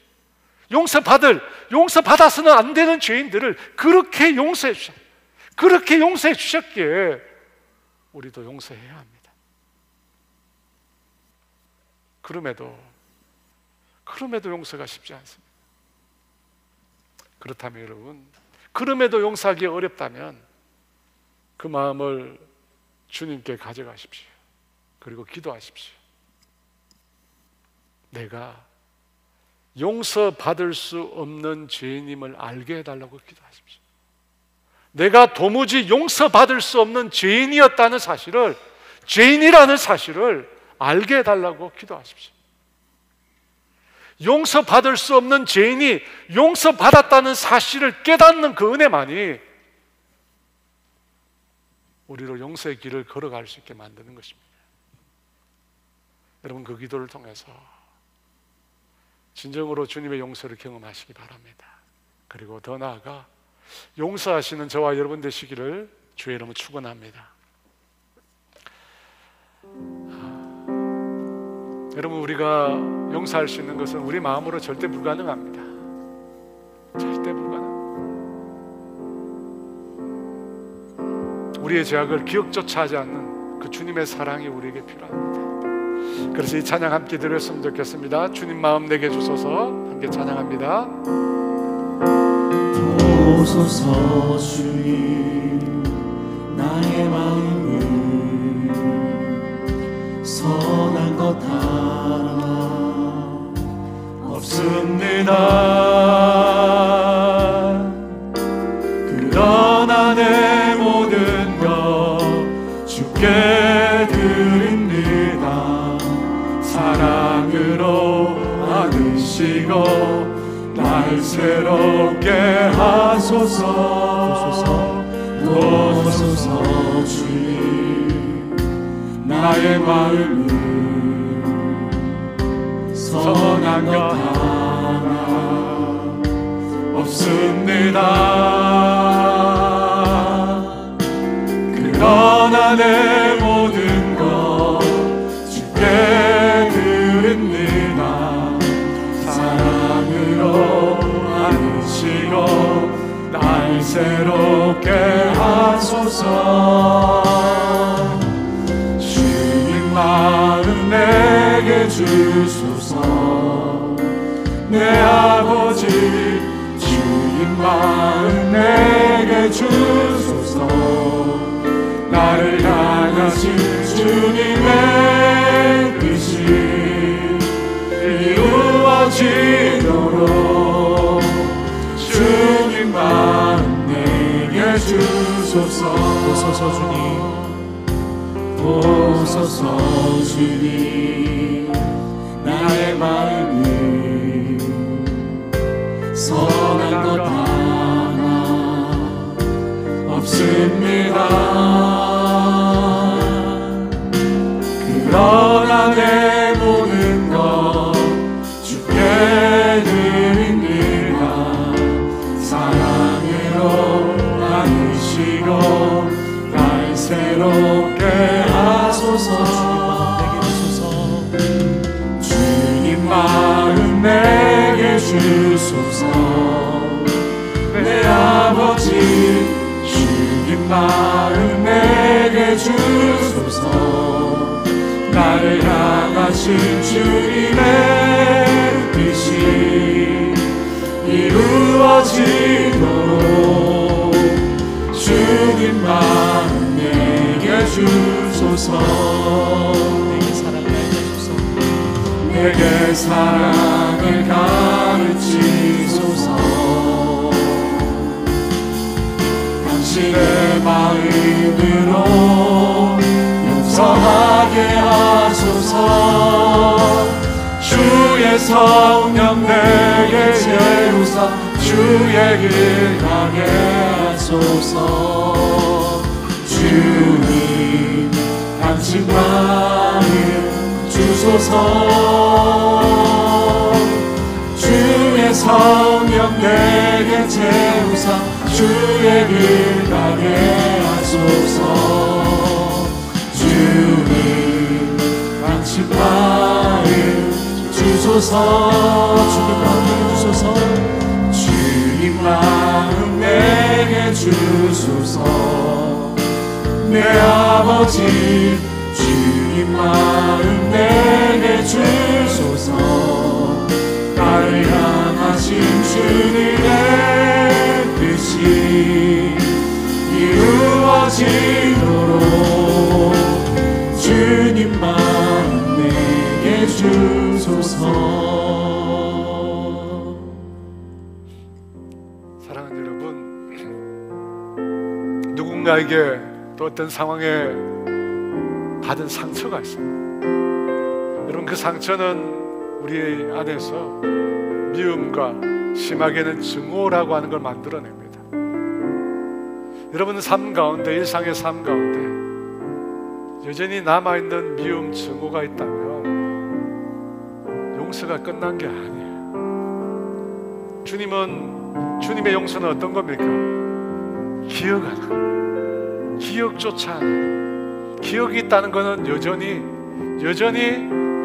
용서받아서는 안 되는 죄인들을 그렇게 용서해 주셨어요. 그렇게 용서해 주셨기에 우리도 용서해야 합니다. 그럼에도 용서가 쉽지 않습니다. 그렇다면 여러분, 그럼에도 용서하기 어렵다면 그 마음을 주님께 가져가십시오. 그리고 기도하십시오. 내가 용서받을 수 없는 죄인임을 알게 해달라고 기도하십시오. 내가 도무지 용서받을 수 없는 죄인이라는 사실을 알게 해달라고 기도하십시오. 용서받을 수 없는 죄인이 용서받았다는 사실을 깨닫는 그 은혜만이 우리로 용서의 길을 걸어갈 수 있게 만드는 것입니다. 여러분, 그 기도를 통해서 진정으로 주님의 용서를 경험하시기 바랍니다. 그리고 더 나아가 용서하시는 저와 여러분 되시기를 주의 이름으로 축원합니다. 여러분, 우리가 용서할 수 있는 것은 우리 마음으로 절대 불가능합니다. 절대 불가능. 우리의 죄악을 기억조차 하지 않는 그 주님의 사랑이 우리에게 필요합니다. 그래서 이 찬양 함께 드렸으면 좋겠습니다. 주님 마음 내게 주소서. 함께 찬양합니다. 도소서 주님 나의 마음을 선한 것 하나 없습니다. 그러나 내 모든 것 주께 드립니다. 사랑으로 안으시고 날 새롭게 하소서. 도소서 주님 나의 마음을 선한 것 하나 없습니다. 그러나 내 모든 것 주께 드립니다. 사랑으로 안으시고 날 새롭게 하소서. 주님 마음 내게 주소서. 내 아버지 주님 마음 내게 주소서. 나를 향하신 주님의 뜻이 이루어지도록 주님 마음 내게 주소서. 오소서 주님, 오소서 주님 나의 마음을 선한 것 하나 없습니다. 그러나 내 모든 것 주께 드립니다. 사랑으로 안으시고 날 새롭게 하소서. 주님 마음 내게 주소서. 내 아버지 주님 마음 내게 주소서. 나를 향하신 주님의 뜻이 이루어지도록 주님 마음 내게 주소서. 내게 사랑을 가르치소서. 당신의 마음으로 용서하게 하소서. 주의 성령 내게 채우사 주의 길 가게 하소서. 주님 당신 마음 주소서. 주의 성령 내게 채우사 주의 길 가게 하소서. 주님 당신 마음 주소서. 주소서. 주님 마음 내게 주소서. 주님 마음 내게 주소서. 내 아버지 주님 마음 내게 주소서. 나를 향하신 주님의 뜻이 이루어지도록 주님 마음 내게 주소서. 사랑하는 여러분, 누군가에게 또 어떤 상황에 받은 상처가 있어요. 여러분, 그 상처는 우리 안에서 미움과 심하게는 증오라고 하는 걸 만들어냅니다. 여러분, 삶 가운데, 일상의 삶 가운데 여전히 남아있는 미움, 증오가 있다면 용서가 끝난 게 아니에요. 주님의 용서는 어떤 겁니까? 기억하는, 기억조차 하는. 기억이 있다는 것은 여전히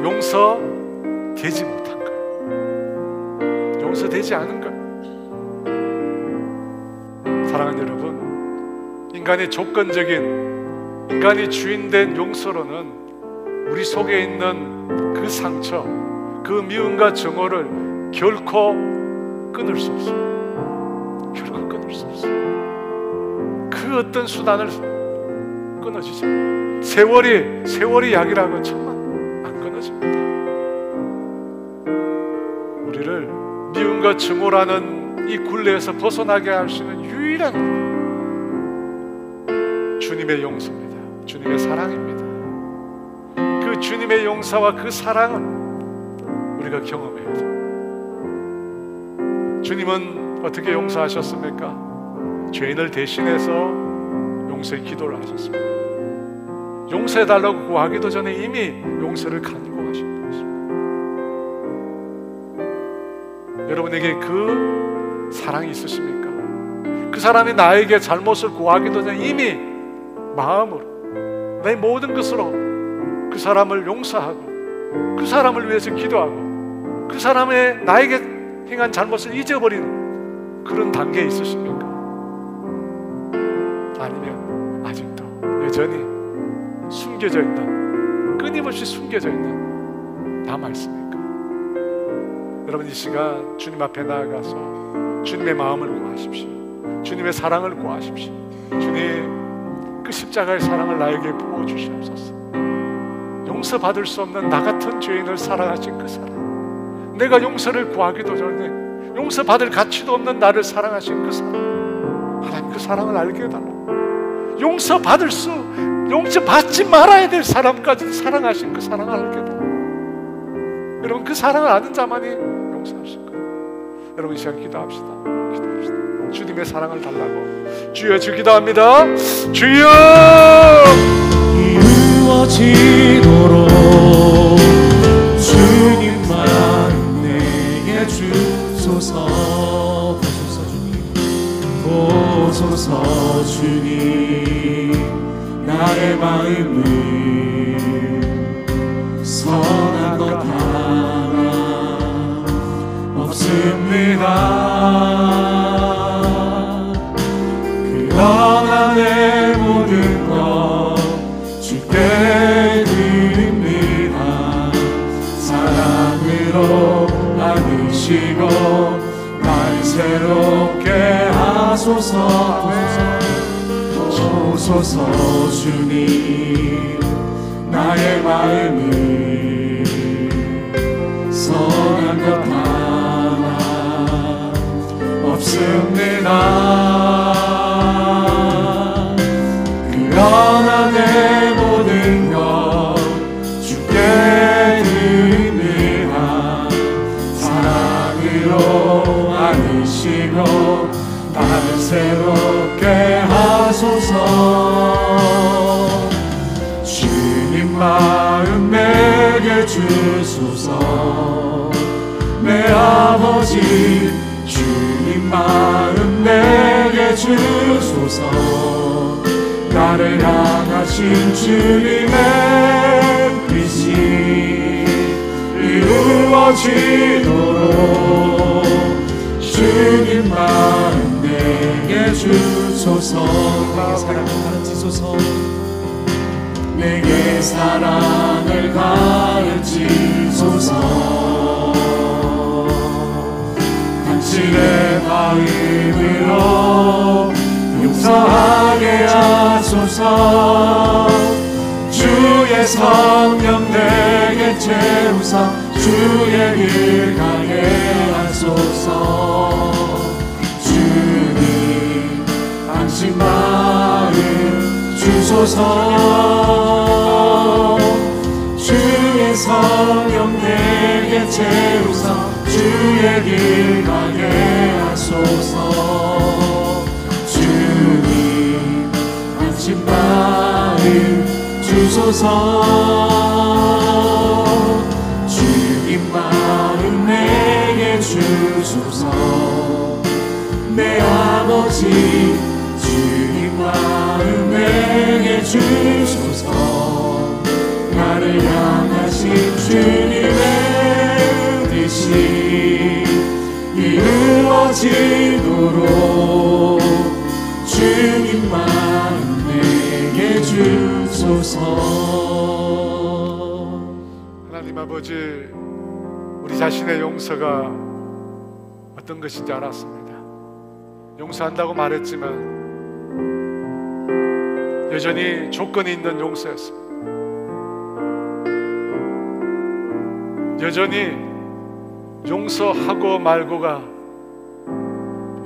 용서되지 못한 거예요. 용서되지 않은 거예요. 사랑하는 여러분, 인간의 조건적인, 인간이 주인된 용서로는 우리 속에 있는 그 상처, 그 미움과 증오를 결코 끊을 수 없어요. 결코 끊을 수 없어요. 그 어떤 수단을 끊어지지. 세월이 약이라고 정말 안 끊어집니다. 우리를 미움과 증오라는 이 굴레에서 벗어나게 할 수 있는 유일한 주님의 용서입니다. 주님의 사랑입니다. 그 주님의 용서와 그 사랑을 우리가 경험해야 돼요. 주님은 어떻게 용서하셨습니까? 죄인을 대신해서 용서의 기도를 하셨습니다. 용서해달라고 구하기도 전에 이미 용서를 간구하신 것입니다. 여러분에게 그 사랑이 있으십니까? 그 사람이 나에게 잘못을 구하기도 전에 이미 마음으로 내 모든 것으로 그 사람을 용서하고 그 사람을 위해서 기도하고 그 사람의 나에게 행한 잘못을 잊어버리는 그런 단계에 있으십니까? 아니면 아직도 여전히 숨겨져 있는, 끊임없이 숨겨져 있는 남아있습니까? 여러분, 이 시간 주님 앞에 나아가서 주님의 마음을 구하십시오. 주님의 사랑을 구하십시오. 주님, 그 십자가의 사랑을 나에게 부어주시옵소서. 용서받을 수 없는 나 같은 죄인을 사랑하신 그 사랑, 내가 용서를 구하기도 전에 용서받을 가치도 없는 나를 사랑하신 그 사랑, 하나님 그 사랑을 알게 해달라고. 용서받지 말아야 될 사람까지 사랑하신 그 사랑을 알게 해달라고. 여러분, 그 사랑을 아는 자만이 용서하실 거예요. 여러분, 이 시간 기도합시다. 주님의 사랑을 달라고. 주여, 주 기도합니다. 주여, 이루어지도록 주님 마음 내게 주소서. 보소서 주님, 나의 마음을 선한 것 하나 없습니다. 그러나 내 모든 것 주께 드립니다. 사랑으로 안으시고 날 새롭게 하소서. 보소서 주님, 나의 마음을 선한 것 하나 없습니다. 그러나 내 모든 것 주께 드립니다. 사랑으로 안으시고 나를 새롭게 하소서. 주님 마음 내게 주소서. 내 아버지 주님 마음 내게 주소서. 나를 향하신 주님의 뜻이 이루어지도록 주님 마음 내게 주소서. 내게 사랑을 가르치소서. 내게 사랑을 가르치소서. 당신의 마음으로 용서하게 하소서. 주의 성령 내게 채우사 주의 길 가게 하소서. 주님 당신 마음 주소서. 주의 성령 내게 채우사 주의 길 가게 하소서. 주님 당신 마음 주소서. 주님 마음 내게 주소서. 내 아버지 주님 마음 내게 주소서. 나를 향하신 주님의 뜻이 이루어지도록 주님 마음 내게 주소서. 하나님 아버지, 우리 자신의 용서가 어떤 것인지 알았습니다. 용서한다고 말했지만 여전히 조건이 있는 용서였습니다. 여전히 용서하고 말고가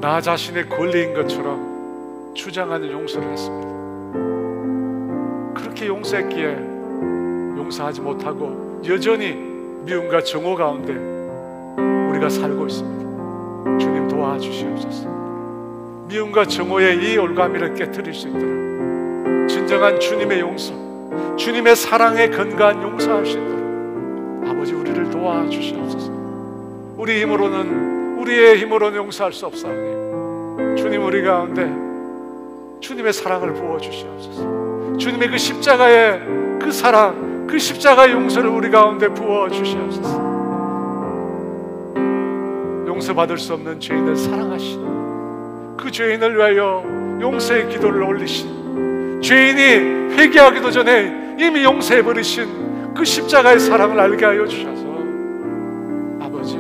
나 자신의 권리인 것처럼 주장하는 용서를 했습니다. 그렇게 용서했기에 용서하지 못하고 여전히 미움과 정오 가운데 우리가 살고 있습니다. 주님 도와주시옵소서. 미움과 정오의 이 올가미를 깨트릴 수 있도록 진정한 주님의 용서, 주님의 사랑에 근거한 용서할 수 있도록 아버지 우리를 도와주시옵소서. 우리의 힘으로는 용서할 수 없사오니 주님 우리 가운데 주님의 사랑을 부어주시옵소서. 주님의 그 십자가의 그 사랑, 그 십자가의 용서를 우리 가운데 부어주시옵소서. 용서받을 수 없는 죄인을 사랑하신 그 죄인을 위하여 용서의 기도를 올리신, 죄인이 회개하기도 전에 이미 용서해버리신 그 십자가의 사랑을 알게 하여 주셔서 아버지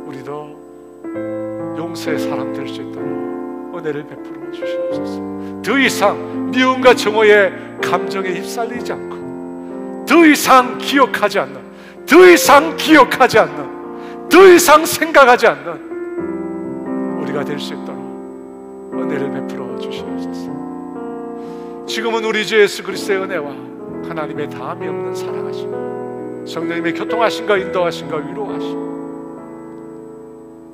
우리도 용서의 사람 될 수 있도록 은혜를 베풀어 주시옵소서. 더 이상 미움과 정오의 감정에 휩쓸리지 않고 더 이상 기억하지 않는, 더 이상 기억하지 않는, 더 이상 생각하지 않는 우리가 될 수 있도록 은혜를 베풀어 주시옵소서. 지금은 우리 주 예수 그리스도의 은혜와 하나님의 다함이 없는 사랑하심, 성령님의 교통하심과 인도하심과 위로하심,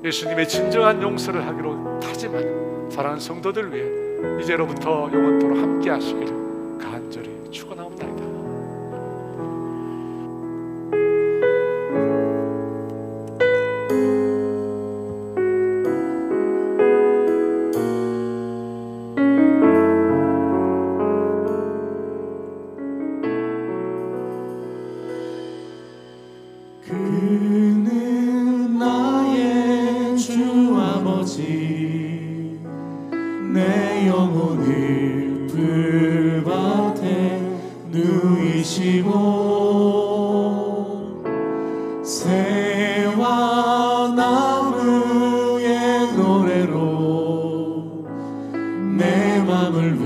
예수님의 진정한 용서를 하기로 다짐하는 사랑하는 성도들 위해 이제로부터 영원토록 함께 하시기를 간절히 축원하옵나이다. 그는 나의 주 아버지, 내 영혼을 불밭에 누이시고 새와 나무의 노래로 내 맘을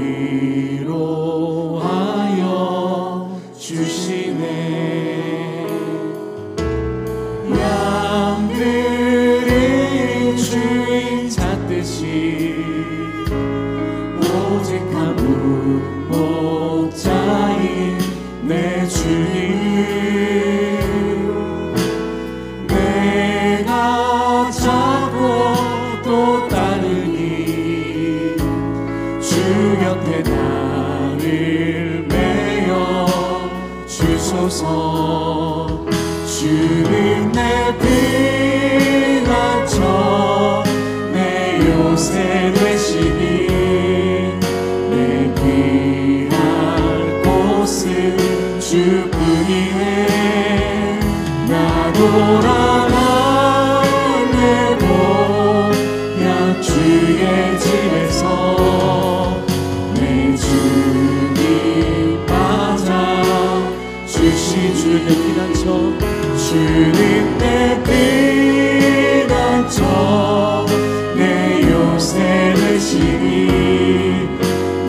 위로하여 주시네. 양들이 주인 찾듯이 오직 한 목자인 내 주님, 내가 찾고 또 따르니 주 곁에 나를 메어 주소서. 주는 내 피난처, 내 요새 되시니 내 피할 곳은 주뿐이네. 주의 집에서 내 주님 맞아 주신 주는 내 피난처 주는 내 피난처 내 요새 되시니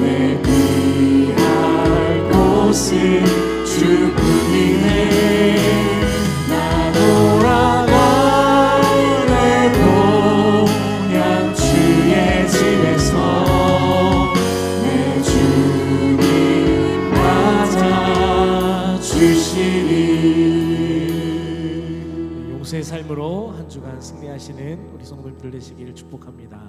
내 피할 곳은 주뿐이네 나 돌아가네 고향 주의 집에서 내 주님 맞아 주시니 용서의 삶으로 한 주간 승리하시는 우리 성도님들 되시기를 축복합니다.